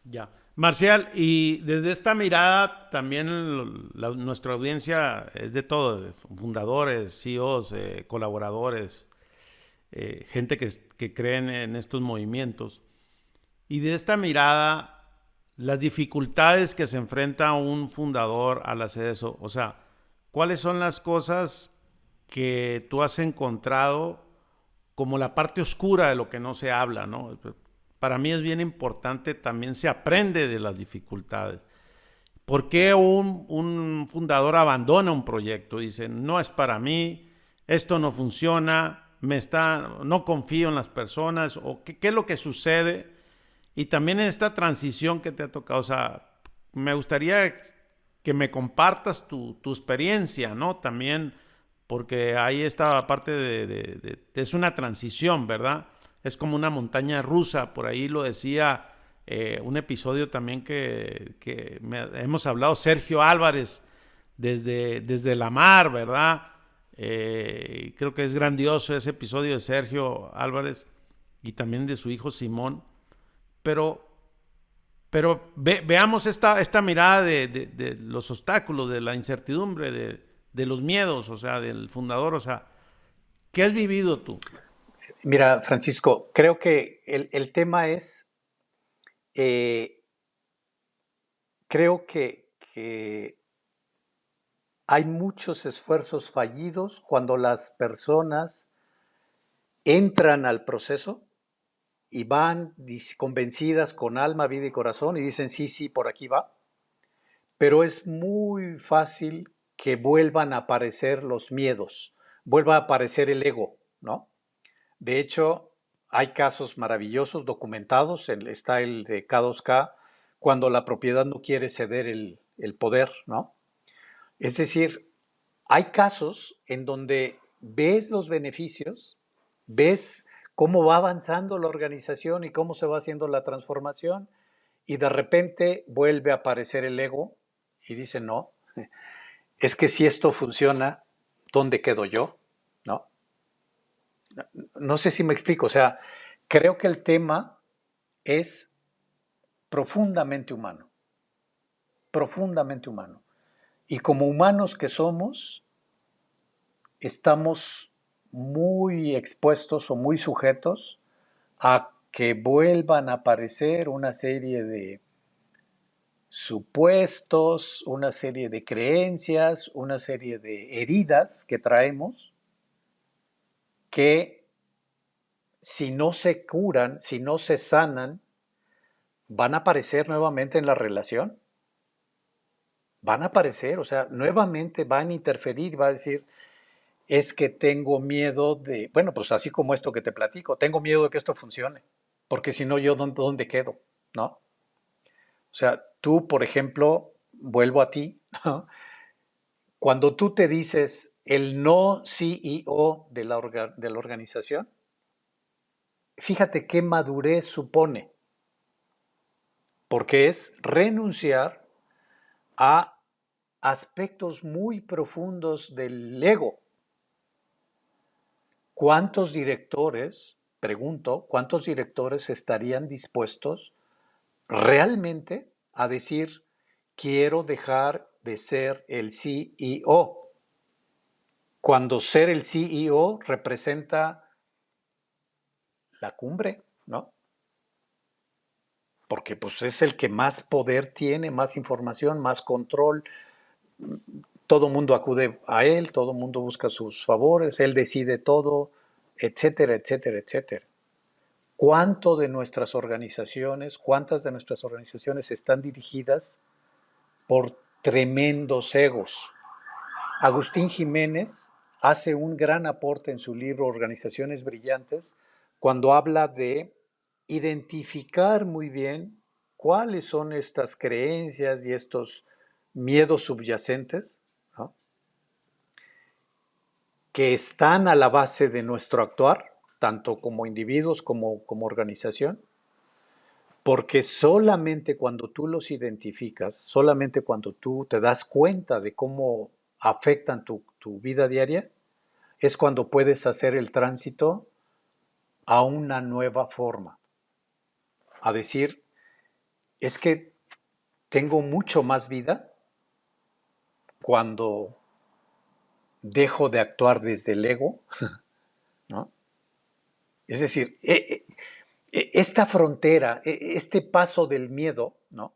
Ya. Marcial, y desde esta mirada también nuestra audiencia es de todo, de fundadores, CEOs, colaboradores, gente que creen en estos movimientos. Y de esta mirada, las dificultades que se enfrenta un fundador al hacer eso, o sea, ¿cuáles son las cosas que tú has encontrado como la parte oscura de lo que no se habla, ¿no? Para mí es bien importante, también se aprende de las dificultades. ¿Por qué un fundador abandona un proyecto? Dice, no es para mí, esto no funciona, no confío en las personas, o qué es lo que sucede. Y también en esta transición que te ha tocado, o sea, me gustaría que me compartas tu experiencia, ¿no? También, porque ahí está parte es una transición, ¿verdad? Es como una montaña rusa, por ahí lo decía un episodio también hemos hablado, Sergio Álvarez, desde la mar, ¿verdad? Creo que es grandioso ese episodio de Sergio Álvarez y también de su hijo Simón, pero veamos esta mirada de los obstáculos, de la incertidumbre, de los miedos, o sea, del fundador, o sea, ¿qué has vivido tú? Mira, Francisco, creo que el tema es, eh, creo que hay muchos esfuerzos fallidos cuando las personas entran al proceso y van convencidas con alma, vida y corazón y dicen, sí, sí, por aquí va. Pero es muy fácil que vuelvan a aparecer los miedos, vuelva a aparecer el ego, ¿no? De hecho, hay casos maravillosos documentados, está el de K2K, cuando la propiedad no quiere ceder el poder, ¿no? Es decir, hay casos en donde ves los beneficios, ves cómo va avanzando la organización y cómo se va haciendo la transformación, y de repente vuelve a aparecer el ego y dice, no, es que si esto funciona, ¿dónde quedo yo? ¿No? No sé si me explico, o sea, creo que el tema es profundamente humano, profundamente humano. Y como humanos que somos, estamos muy expuestos o muy sujetos a que vuelvan a aparecer una serie de supuestos, una serie de creencias, una serie de heridas que traemos que si no se curan, si no se sanan, van a aparecer nuevamente en la relación. Van a aparecer, o sea, nuevamente van a interferir, va a decir, es que tengo miedo de, bueno, pues así como esto que te platico, tengo miedo de que esto funcione, porque si no, yo dónde quedo, ¿no? O sea, tú, por ejemplo, vuelvo a ti, ¿no? Cuando tú te dices el no CEO de la organización, fíjate qué madurez supone, porque es renunciar a aspectos muy profundos del ego. ¿Cuántos directores, pregunto, cuántos directores estarían dispuestos realmente a decir, quiero dejar de ser el CEO? Cuando ser el CEO representa la cumbre, ¿no? Porque pues es el que más poder tiene, más información, más control. Todo mundo acude a él, todo mundo busca sus favores, él decide todo, etcétera, etcétera, etcétera. ¿Cuántas de nuestras organizaciones están dirigidas por tremendos egos? Agustín Jiménez hace un gran aporte en su libro Organizaciones Brillantes cuando habla de identificar muy bien cuáles son estas creencias y estos miedos subyacentes, ¿no?, que están a la base de nuestro actuar, tanto como individuos como organización, porque solamente cuando tú los identificas, solamente cuando tú te das cuenta de cómo afectan tu vida diaria, es cuando puedes hacer el tránsito a una nueva forma. A decir, es que tengo mucho más vida cuando dejo de actuar desde el ego, ¿no? Es decir, esta frontera, este paso del miedo, ¿no?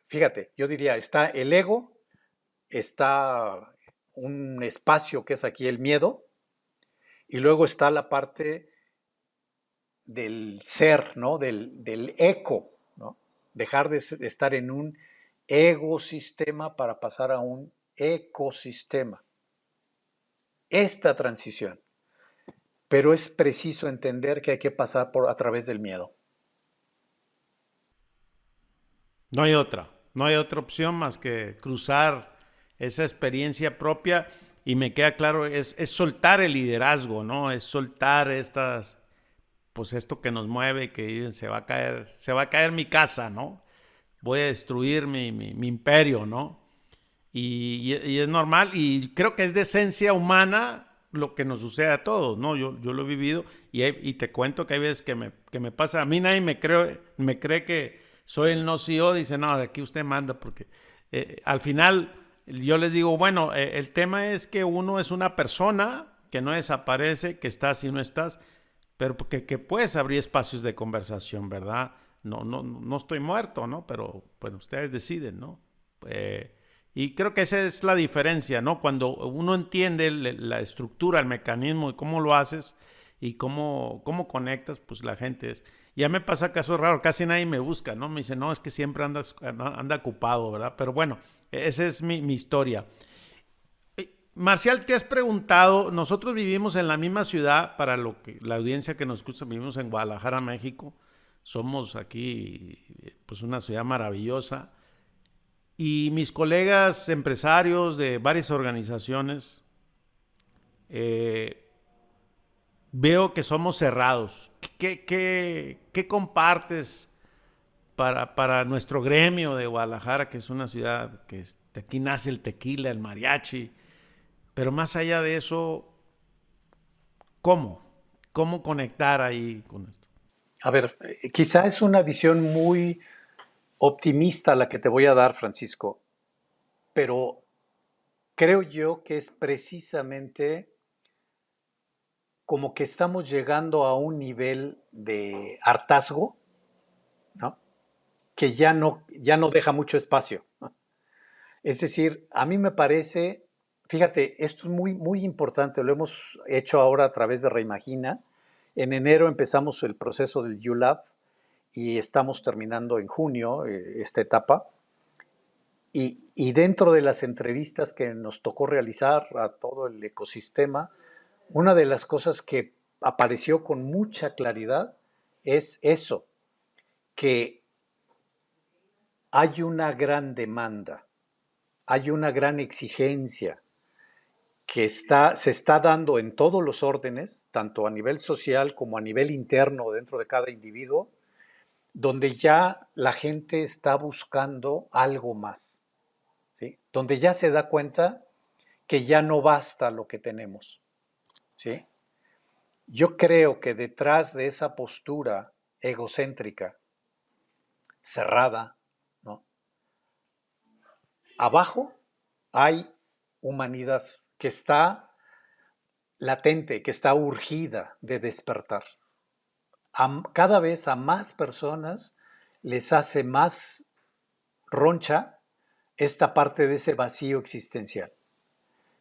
Fíjate, yo diría, está el ego, está un espacio que es aquí el miedo, y luego está la parte del ser, ¿no? Del eco, ¿no? Dejar de estar en un egosistema para pasar a un ecosistema. Esta transición. Pero es preciso entender que hay que pasar a través del miedo. No hay otra opción más que cruzar esa experiencia propia y me queda claro, es soltar el liderazgo, ¿no? Es soltar estas, pues esto que nos mueve, que dicen, se va a caer mi casa, ¿no? Voy a destruir mi imperio, ¿no? Y es normal y creo que es de esencia humana lo que nos sucede a todos, ¿no? Yo lo he vivido y te cuento que hay veces que me pasa, a mí nadie me cree que soy el no CEO, dice, no, de aquí usted manda, porque al final yo les digo, bueno, el tema es que uno es una persona que no desaparece, que estás y no estás, pero que puedes abrir espacios de conversación, ¿verdad? No estoy muerto, ¿no? Pero bueno, ustedes deciden, ¿no? Eh, y creo que esa es la diferencia, ¿no? Cuando uno entiende la estructura, el mecanismo y cómo lo haces y cómo conectas, pues la gente es. Ya me pasa caso raro, casi nadie me busca, ¿no? Me dice, no, es que siempre anda ocupado, ¿verdad? Pero bueno, esa es mi historia. Marcial, te has preguntado, nosotros vivimos en la misma ciudad, para lo que la audiencia que nos escucha, vivimos en Guadalajara, México. Somos aquí, pues una ciudad maravillosa. Y mis colegas empresarios de varias organizaciones, eh, veo que somos cerrados. ¿Qué compartes para nuestro gremio de Guadalajara, que es una ciudad aquí nace el tequila, el mariachi? Pero más allá de eso, ¿cómo? ¿Cómo conectar ahí con esto? A ver, quizá es una visión muy optimista la que te voy a dar, Francisco, pero creo yo que es precisamente como que estamos llegando a un nivel de hartazgo, ¿no?, que ya no deja mucho espacio, ¿no? Es decir, a mí me parece, fíjate, esto es muy, muy importante, lo hemos hecho ahora a través de Reimagina. En enero empezamos el proceso del ULAB y estamos terminando en junio esta etapa. Y dentro de las entrevistas que nos tocó realizar a todo el ecosistema, una de las cosas que apareció con mucha claridad es eso, que hay una gran demanda hay una gran exigencia que se está dando en todos los órdenes, tanto a nivel social como a nivel interno dentro de cada individuo, donde ya la gente está buscando algo más, ¿sí? Donde ya se da cuenta que ya no basta lo que tenemos, ¿sí? Yo creo que detrás de esa postura egocéntrica, cerrada, ¿no? Abajo hay humanidad que está latente, que está urgida de despertar. Cada vez a más personas les hace más roncha esta parte de ese vacío existencial.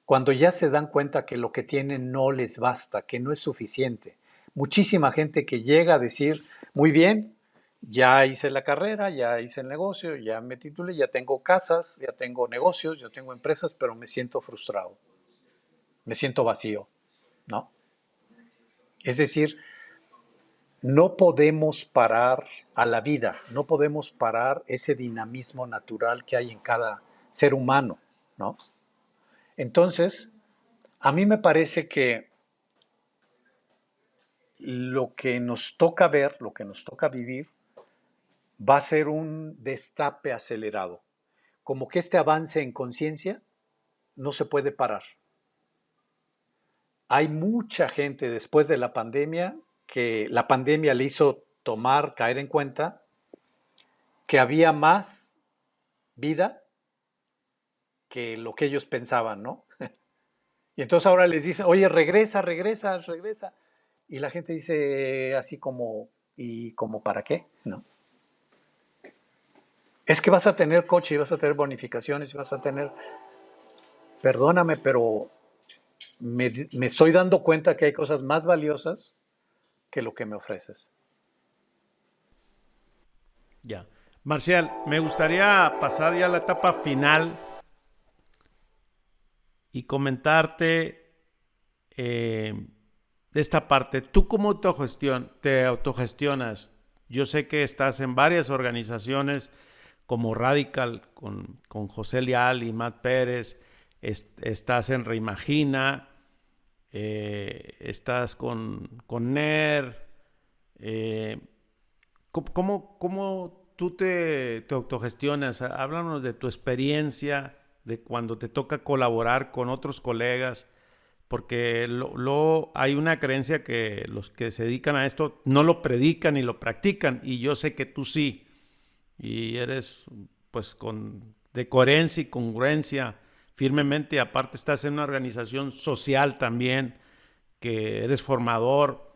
Cuando ya se dan cuenta que lo que tienen no les basta, que no es suficiente. Muchísima gente que llega a decir, muy bien, ya hice la carrera, ya hice el negocio, ya me titulé, ya tengo casas, ya tengo negocios, ya tengo empresas, pero me siento frustrado, me siento vacío, ¿no? Es decir, no podemos parar a la vida, no podemos parar ese dinamismo natural que hay en cada ser humano, ¿no? Entonces, a mí me parece que lo que nos toca ver, lo que nos toca vivir, va a ser un destape acelerado. Como que este avance en conciencia no se puede parar. Hay mucha gente después de la pandemia que la pandemia le hizo caer en cuenta que había más vida que lo que ellos pensaban, ¿no? Y entonces ahora les dicen, oye, regresa, regresa, regresa. Y la gente dice así como, ¿y como para qué? ¿No? Es que vas a tener coche y vas a tener bonificaciones y vas a tener, perdóname, pero me estoy dando cuenta que hay cosas más valiosas que lo que me ofreces. Ya. Marcial, me gustaría pasar ya a la etapa final y comentarte de esta parte. ¿Tú cómo te autogestionas? Yo sé que estás en varias organizaciones como Radical con José Leal y Matt Pérez, estás en Reimagina, estás con NER. Eh, ¿Cómo tú te autogestionas? Háblanos de tu experiencia, de cuando te toca colaborar con otros colegas, porque hay una creencia que los que se dedican a esto no lo predican ni lo practican, y yo sé que tú sí, y eres pues de coherencia y congruencia firmemente, aparte estás en una organización social también, que eres formador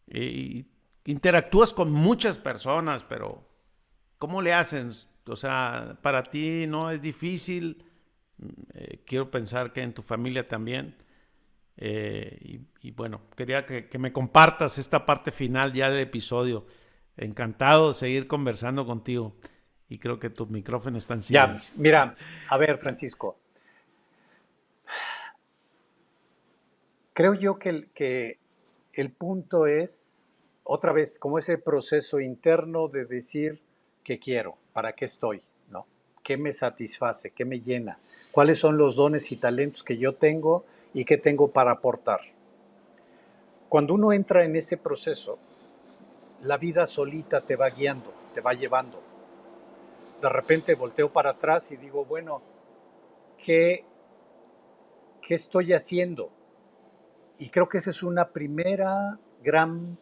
y interactúas con muchas personas, pero ¿cómo le hacen? O sea, para ti no es difícil, quiero pensar que en tu familia también. Y bueno, quería que me compartas esta parte final ya del episodio. Encantado de seguir conversando contigo. Y creo que tu micrófono está en Ya, silencio. mira, a ver, Francisco, creo yo que el punto es, otra vez, como ese proceso interno de decir qué quiero, para qué estoy, ¿no? ¿Qué me satisface? ¿Qué me llena? ¿Cuáles son los dones y talentos que yo tengo y qué tengo para aportar? Cuando uno entra en ese proceso, la vida solita te va guiando, te va llevando. De repente volteo para atrás y digo, bueno, ¿qué, qué estoy haciendo? Y creo que esa es una primera gran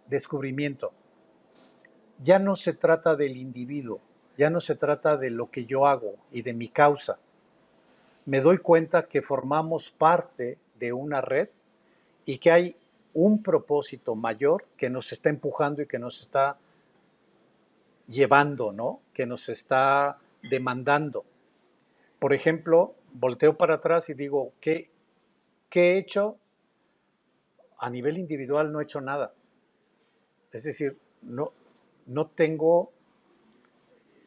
descubrimiento. Ya no se trata del individuo, ya no se trata de lo que yo hago y de mi causa. Me doy cuenta que formamos parte de una red y que hay un propósito mayor que nos está empujando y que nos está llevando, ¿no? Que nos está demandando. Por ejemplo, volteo para atrás y digo, ¿qué he hecho? A nivel individual no he hecho nada. Es decir, no tengo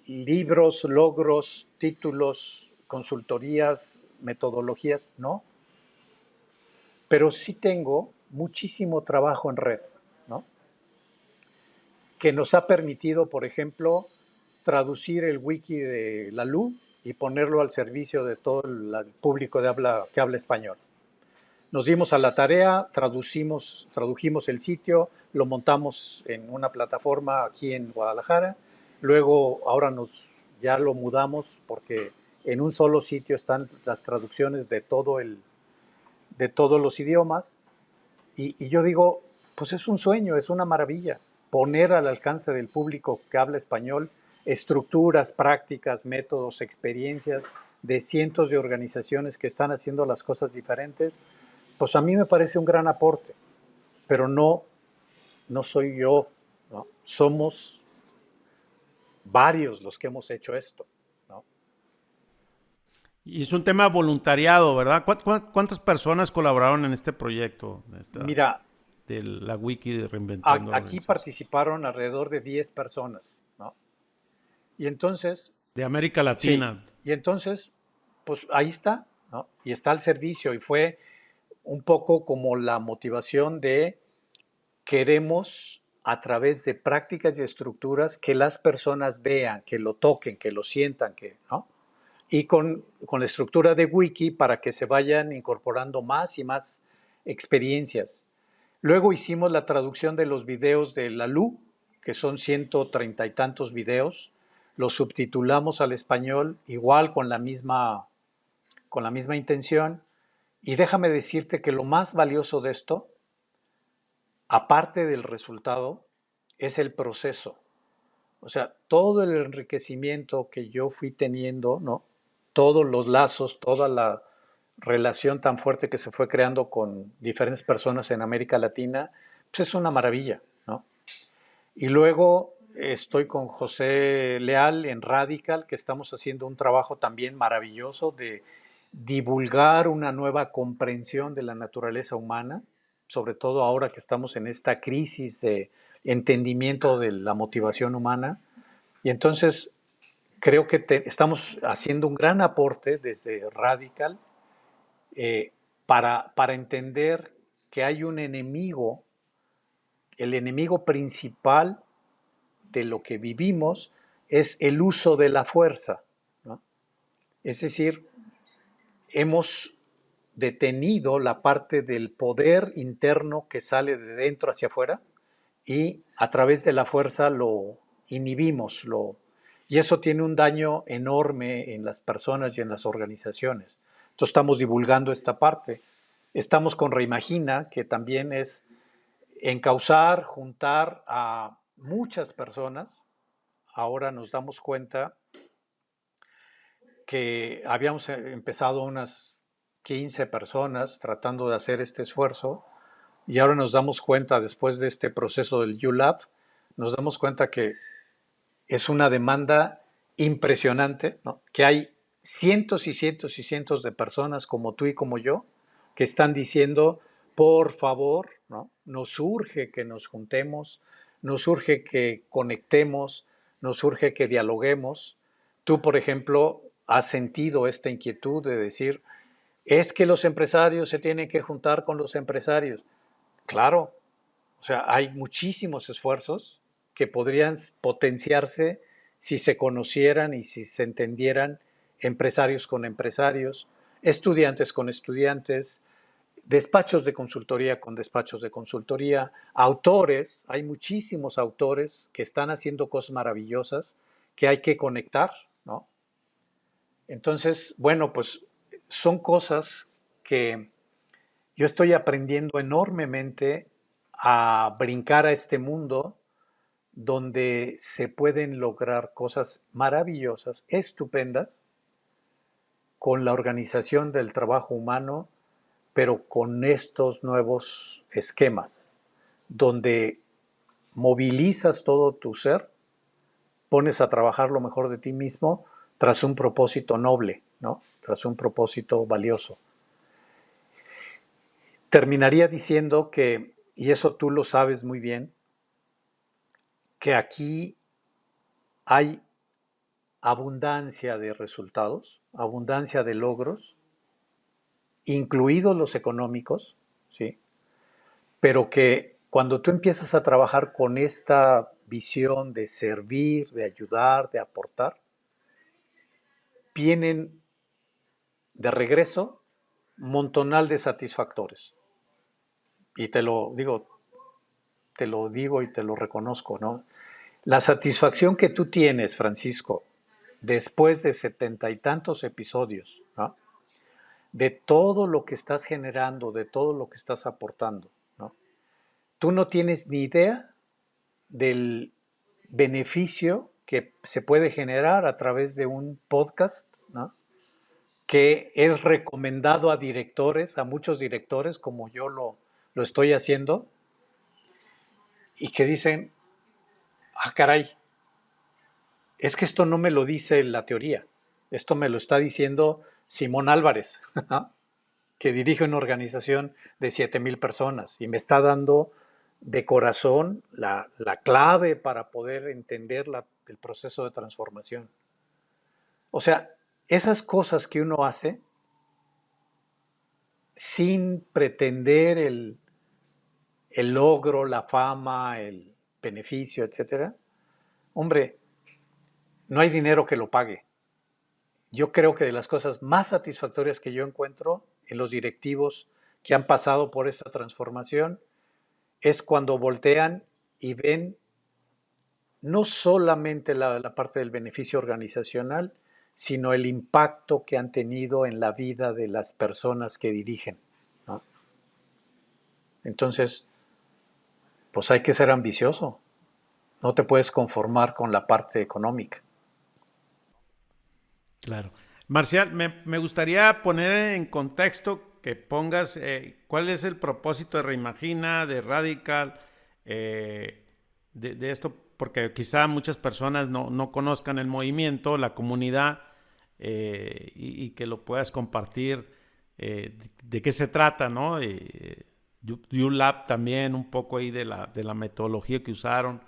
libros, logros, títulos, consultorías, metodologías, no. Pero sí tengo muchísimo trabajo en red, ¿no? Que nos ha permitido, por ejemplo, traducir el wiki de la LU y ponerlo al servicio de todo el público que habla español. Nos dimos a la tarea, tradujimos el sitio, lo montamos en una plataforma aquí en Guadalajara. Luego, ahora ya lo mudamos porque en un solo sitio están las traducciones de de todos los idiomas. Y yo digo, pues es un sueño, es una maravilla poner al alcance del público que habla español estructuras, prácticas, métodos, experiencias de cientos de organizaciones que están haciendo las cosas diferentes. Pues a mí me parece un gran aporte, pero no soy yo, ¿no? Somos varios los que hemos hecho esto, ¿no? Y es un tema voluntariado, ¿verdad? ¿Cuántas personas colaboraron en este proyecto Mira, de la wiki de Reinventando la aquí Organización? participaron alrededor de 10 personas, ¿no? Y entonces, De América sí, Latina. y entonces, pues ahí está, ¿no? Y está al servicio y fue un poco como la motivación de queremos a través de prácticas y estructuras que las personas vean, que lo toquen, que lo sientan, ¿no? Y con la estructura de wiki para que se vayan incorporando más y más experiencias. Luego hicimos la traducción de los videos de la LU, que son 130 y tantos videos, los subtitulamos al español igual con la misma intención. Y déjame decirte que lo más valioso de esto, aparte del resultado, es el proceso. O sea, todo el enriquecimiento que yo fui teniendo, ¿no? Todos los lazos, toda la relación tan fuerte que se fue creando con diferentes personas en América Latina, pues es una maravilla, ¿no? Y luego estoy con José Leal en Radical, que estamos haciendo un trabajo también maravilloso de divulgar una nueva comprensión de la naturaleza humana, sobre todo ahora que estamos en esta crisis de entendimiento de la motivación humana. Y entonces creo que estamos haciendo un gran aporte desde Radical para entender que hay un enemigo, el enemigo principal de lo que vivimos es el uso de la fuerza, ¿no? Es decir, hemos detenido la parte del poder interno que sale de dentro hacia afuera y a través de la fuerza lo inhibimos, y eso tiene un daño enorme en las personas y en las organizaciones. Entonces estamos divulgando esta parte. Estamos con Reimagina, que también es encauzar, juntar a muchas personas. Ahora nos damos cuenta que habíamos empezado unas 15 personas tratando de hacer este esfuerzo y ahora nos damos cuenta, después de este proceso del ULAB, nos damos cuenta que es una demanda impresionante, ¿no? Que hay cientos y cientos y cientos de personas como tú y como yo que están diciendo, por favor, ¿no? Nos urge que nos juntemos, nos urge que conectemos, nos urge que dialoguemos. Tú, por ejemplo, has sentido esta inquietud de decir, es que los empresarios se tienen que juntar con los empresarios. Claro, o sea, hay muchísimos esfuerzos que podrían potenciarse si se conocieran y si se entendieran empresarios con empresarios, estudiantes con estudiantes, despachos de consultoría con despachos de consultoría, autores, hay muchísimos autores que están haciendo cosas maravillosas que hay que conectar, ¿no? Entonces, bueno, pues son cosas que yo estoy aprendiendo enormemente a brincar a este mundo donde se pueden lograr cosas maravillosas, estupendas, con la organización del trabajo humano, pero con estos nuevos esquemas, donde movilizas todo tu ser, pones a trabajar lo mejor de ti mismo tras un propósito noble, ¿no? Tras un propósito valioso. Terminaría diciendo que, y eso tú lo sabes muy bien, que aquí hay abundancia de resultados, abundancia de logros, incluidos los económicos, ¿sí? Pero que cuando tú empiezas a trabajar con esta visión de servir, de ayudar, de aportar, vienen de regreso montonal de satisfactores. Y te lo digo y te lo reconozco, ¿no? La satisfacción que tú tienes, Francisco, después de 70 y tantos episodios, ¿no? De todo lo que estás generando, de todo lo que estás aportando, ¿no? Tú no tienes ni idea del beneficio que se puede generar a través de un podcast, ¿no? Que es recomendado a directores, a muchos directores, como yo lo estoy haciendo, y que dicen, ah, caray, es que esto no me lo dice la teoría, esto me lo está diciendo Simón Álvarez, ¿no? Que dirige una organización de 7,000 personas y me está dando de corazón la clave para poder entender el proceso de transformación. O sea, esas cosas que uno hace sin pretender el logro, la fama, el beneficio, etcétera, hombre, no hay dinero que lo pague. Yo creo que de las cosas más satisfactorias que yo encuentro en los directivos que han pasado por esta transformación es cuando voltean y ven no solamente la parte del beneficio organizacional, sino el impacto que han tenido en la vida de las personas que dirigen, ¿no? Entonces, pues hay que ser ambicioso. No te puedes conformar con la parte económica. Claro. Marcial, me gustaría poner en contexto que pongas cuál es el propósito de Reimagina, de Radical, de esto, porque quizá muchas personas no conozcan el movimiento, la comunidad, y que lo puedas compartir de qué se trata, ¿no? ULab también, un poco ahí de la metodología que usaron,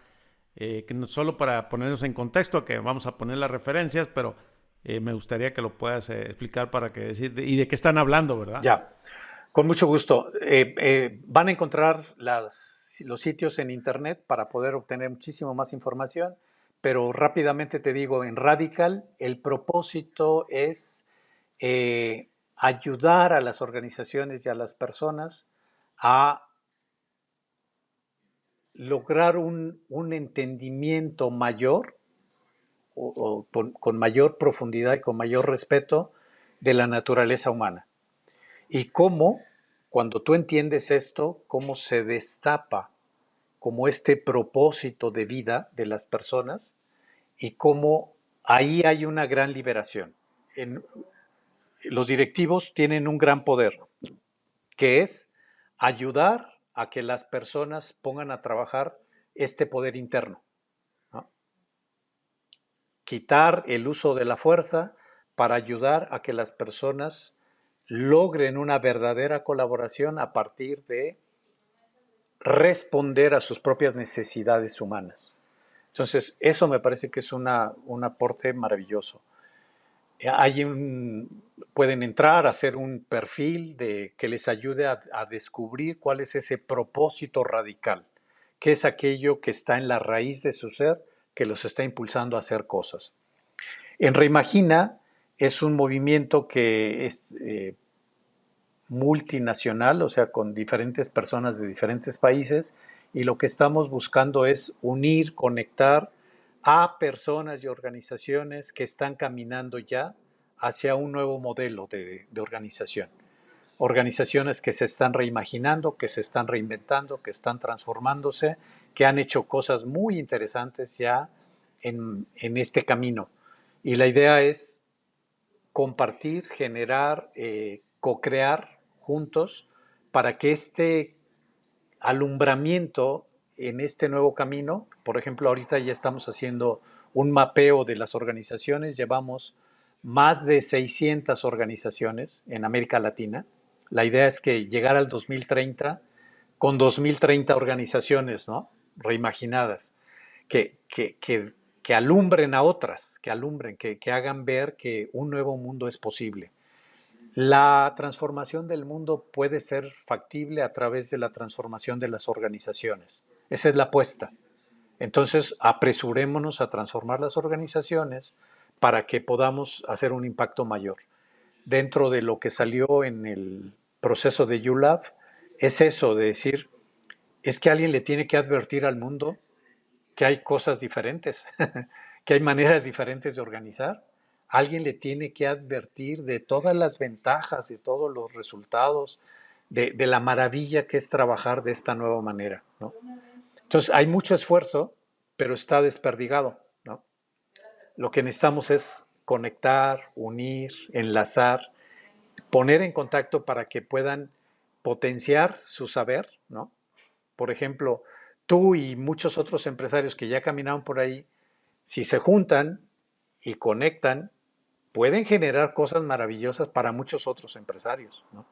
que no solo para ponernos en contexto, que vamos a poner las referencias, pero me gustaría que lo puedas explicar para que decir y de qué están hablando, ¿verdad? Ya, con mucho gusto. Van a encontrar los sitios en internet para poder obtener muchísimo más información, pero rápidamente te digo, en Radical el propósito es ayudar a las organizaciones y a las personas a lograr un entendimiento mayor con mayor profundidad y con mayor respeto de la naturaleza humana. Y cómo, cuando tú entiendes esto, cómo se destapa como este propósito de vida de las personas y cómo ahí hay una gran liberación. Los directivos tienen un gran poder, que es ayudar a que las personas pongan a trabajar este poder interno, ¿no? Quitar el uso de la fuerza para ayudar a que las personas logren una verdadera colaboración a partir de responder a sus propias necesidades humanas. Entonces, eso me parece que es un aporte maravilloso. Pueden entrar a hacer un perfil que les ayude a descubrir cuál es ese propósito radical, qué es aquello que está en la raíz de su ser, que los está impulsando a hacer cosas. En Reimagina es un movimiento que es multinacional, o sea, con diferentes personas de diferentes países, y lo que estamos buscando es unir, conectar a personas y organizaciones que están caminando ya hacia un nuevo modelo de organización. Organizaciones que se están reimaginando, que se están reinventando, que están transformándose, que han hecho cosas muy interesantes ya en este camino. Y la idea es compartir, generar, co-crear juntos para que este alumbramiento en este nuevo camino, por ejemplo, ahorita ya estamos haciendo un mapeo de las organizaciones, llevamos más de 600 organizaciones en América Latina. La idea es que llegar al 2030 con 2030 organizaciones, ¿no? Reimaginadas, que, que, que, que alumbren a otras, que alumbren, que hagan ver que un nuevo mundo es posible. La transformación del mundo puede ser factible a través de la transformación de las organizaciones. Esa es la apuesta. Entonces, apresurémonos a transformar las organizaciones para que podamos hacer un impacto mayor. Dentro de lo que salió en el proceso de ULAB, es eso de decir, es que alguien le tiene que advertir al mundo que hay cosas diferentes, que hay maneras diferentes de organizar. Alguien le tiene que advertir de todas las ventajas, de todos los resultados, de la maravilla que es trabajar de esta nueva manera, ¿no? Entonces, hay mucho esfuerzo, pero está desperdigado, ¿no? Lo que necesitamos es conectar, unir, enlazar, poner en contacto para que puedan potenciar su saber, ¿no? Por ejemplo, tú y muchos otros empresarios que ya caminaron por ahí, si se juntan y conectan, pueden generar cosas maravillosas para muchos otros empresarios, ¿no?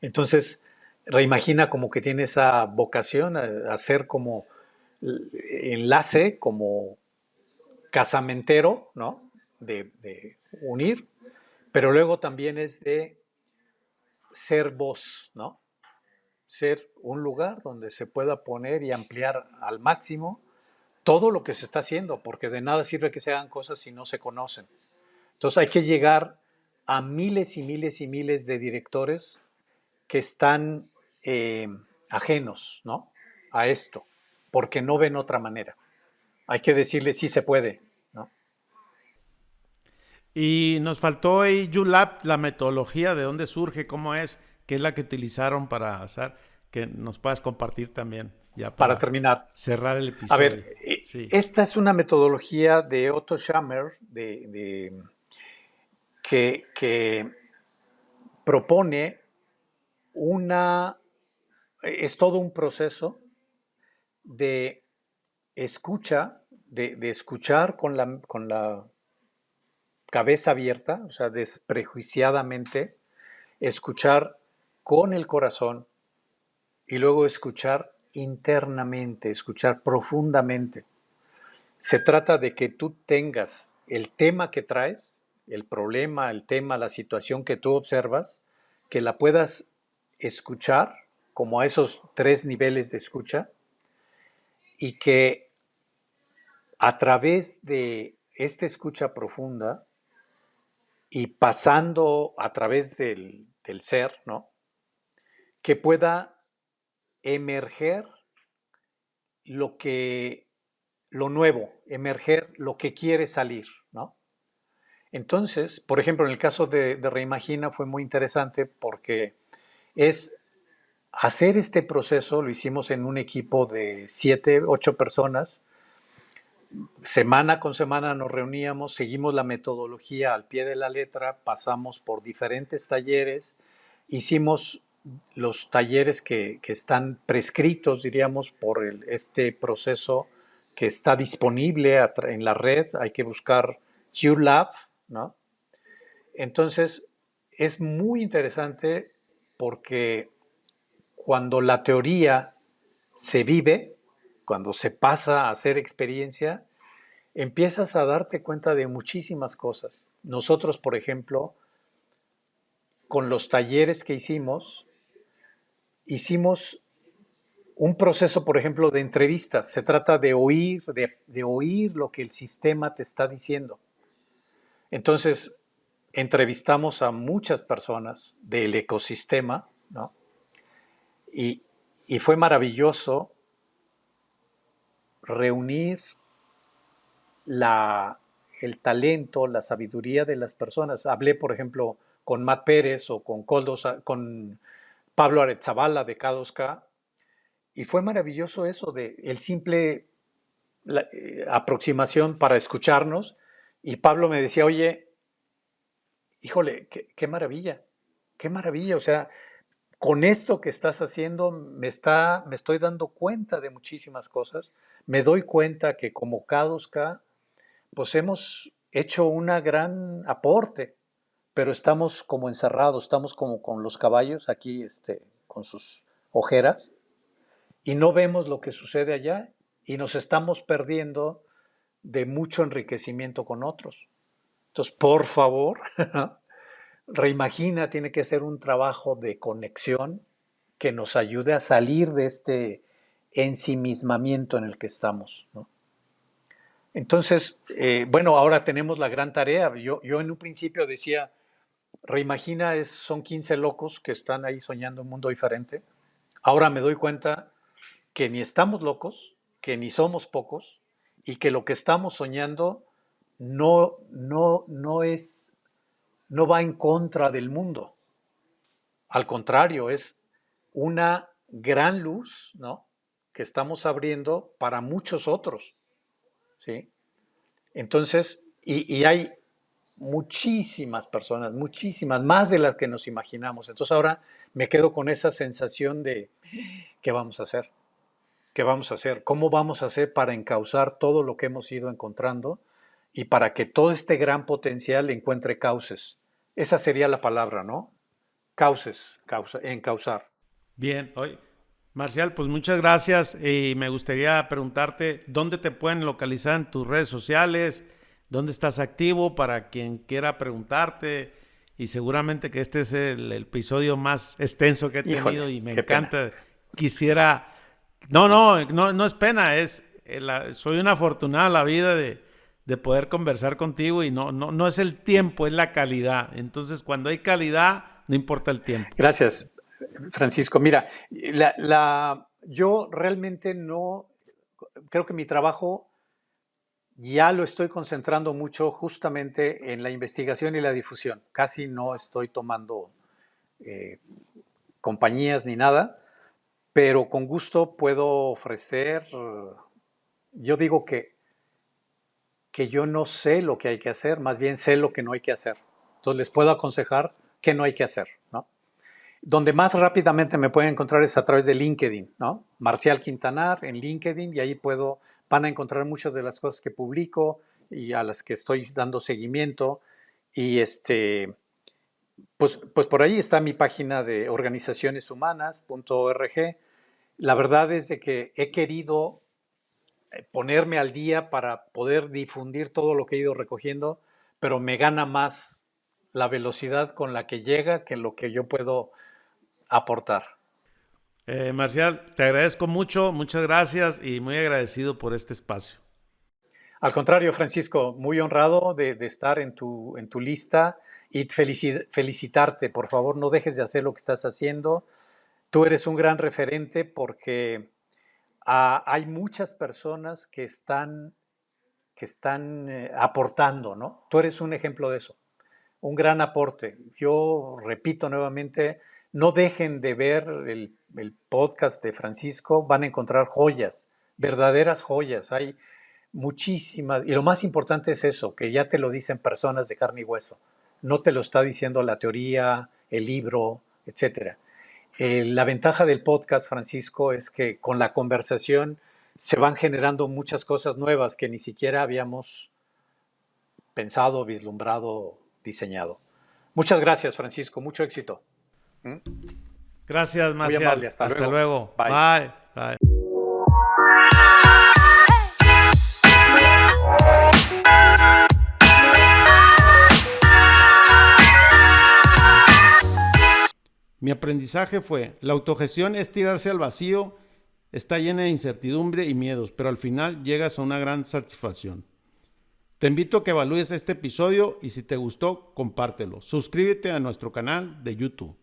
Entonces, Reimagina como que tiene esa vocación a ser como enlace, como casamentero, ¿no? De unir, pero luego también es de ser voz, ¿no? Ser un lugar donde se pueda poner y ampliar al máximo todo lo que se está haciendo, porque de nada sirve que se hagan cosas si no se conocen. Entonces hay que llegar a miles y miles y miles de directores que están ajenos, ¿no? A esto, porque no ven otra manera. Hay que decirle sí se puede, ¿no? Y nos faltó ahí ULAB, la metodología, de dónde surge, cómo es, qué es la que utilizaron para hacer, que nos puedas compartir también, ya Para para terminar, cerrar el a episodio. ver, Sí. esta es una metodología de Otto Schammer que propone una, es todo un proceso de escucha, de escuchar con la cabeza abierta, o sea, desprejuiciadamente, escuchar con el corazón y luego escuchar internamente, escuchar profundamente. Se trata de que tú tengas el tema que traes, el problema, el tema, la situación que tú observas, que la puedas escuchar como a esos 3 niveles de escucha y que a través de esta escucha profunda y pasando a través del ser, ¿no? Que pueda emerger lo que, lo nuevo, emerger lo que quiere salir, ¿no? Entonces, por ejemplo, en el caso de Reimagina fue muy interesante porque es hacer este proceso, lo hicimos en un equipo de 7, 8 personas, semana con semana nos reuníamos, seguimos la metodología al pie de la letra, pasamos por diferentes talleres, hicimos los talleres que están prescritos, diríamos, por este proceso que está disponible en la red, hay que buscar QLab, ¿no? Entonces, es muy interesante porque cuando la teoría se vive, cuando se pasa a hacer experiencia, empiezas a darte cuenta de muchísimas cosas. Nosotros, por ejemplo, con los talleres que hicimos un proceso, por ejemplo, de entrevistas. Se trata de oír, de oír lo que el sistema te está diciendo. Entonces, entrevistamos a muchas personas del ecosistema, ¿no? Y, y fue maravilloso reunir la, el talento, la sabiduría de las personas. Hablé, por ejemplo, con Matt Pérez o con Pablo Arezabala de K2K, y fue maravilloso eso de el simple aproximación para escucharnos. Y Pablo me decía, oye, híjole, qué maravilla, o sea, con esto que estás haciendo me estoy dando cuenta de muchísimas cosas, me doy cuenta que como K2K pues hemos hecho un gran aporte, pero estamos como encerrados, estamos como con los caballos aquí, con sus ojeras, y no vemos lo que sucede allá y nos estamos perdiendo de mucho enriquecimiento con otros. Entonces, por favor, Reimagina tiene que ser un trabajo de conexión que nos ayude a salir de este ensimismamiento en el que estamos, ¿no? Entonces, bueno, ahora tenemos la gran tarea. Yo en un principio decía, reimagina, son 15 locos que están ahí soñando un mundo diferente. Ahora me doy cuenta que ni estamos locos, que ni somos pocos, y que lo que estamos soñando no va en contra del mundo. Al contrario, es una gran luz, ¿no?, que estamos abriendo para muchos otros, ¿sí? Entonces, y hay muchísimas personas, muchísimas, más de las que nos imaginamos. Entonces ahora me quedo con esa sensación de, ¿qué vamos a hacer? ¿Qué vamos a hacer? ¿Cómo vamos a hacer para encauzar todo lo que hemos ido encontrando y para que todo este gran potencial encuentre cauces? Esa sería la palabra, ¿no? Cauces, encauzar. Bien, hoy, Marcial, pues muchas gracias y me gustaría preguntarte dónde te pueden localizar en tus redes sociales, dónde estás activo para quien quiera preguntarte y seguramente que este es el episodio más extenso que he tenido. Híjole, y me encanta. Pena. Quisiera, no es pena, soy una afortunada en la vida de poder conversar contigo y no es el tiempo, es la calidad. Entonces cuando hay calidad, no importa el tiempo. Gracias, Francisco. Mira, yo realmente no, creo que mi trabajo ya lo estoy concentrando mucho justamente en la investigación y la difusión. Casi no estoy tomando compañías ni nada, pero con gusto puedo ofrecer. Yo digo que yo no sé lo que hay que hacer, más bien sé lo que no hay que hacer. Entonces les puedo aconsejar qué no hay que hacer, ¿no? Donde más rápidamente me pueden encontrar es a través de LinkedIn, ¿no? Marcial Quintanar en LinkedIn, y ahí van a encontrar muchas de las cosas que publico y a las que estoy dando seguimiento. Y pues por ahí está mi página de organizacioneshumanas.org. La verdad es de que he querido ponerme al día para poder difundir todo lo que he ido recogiendo, pero me gana más la velocidad con la que llega que lo que yo puedo aportar. Marcial, te agradezco mucho, muchas gracias y muy agradecido por este espacio. Al contrario, Francisco, muy honrado de estar en tu lista y felicitarte. Por favor, no dejes de hacer lo que estás haciendo. Tú eres un gran referente porque hay muchas personas que están aportando, ¿no? Tú eres un ejemplo de eso, un gran aporte. Yo repito nuevamente, no dejen de ver el podcast de Francisco, van a encontrar joyas, verdaderas joyas. Hay muchísimas, y lo más importante es eso, que ya te lo dicen personas de carne y hueso, no te lo está diciendo la teoría, el libro, etcétera. La ventaja del podcast, Francisco, es que con la conversación se van generando muchas cosas nuevas que ni siquiera habíamos pensado, vislumbrado, diseñado. Muchas gracias, Francisco. Mucho éxito. Gracias, Marcial. Muy amable. Hasta luego. Bye. Bye. Bye. Mi aprendizaje fue, la autogestión es tirarse al vacío, está llena de incertidumbre y miedos, pero al final llegas a una gran satisfacción. Te invito a que evalúes este episodio y si te gustó, compártelo. Suscríbete a nuestro canal de YouTube.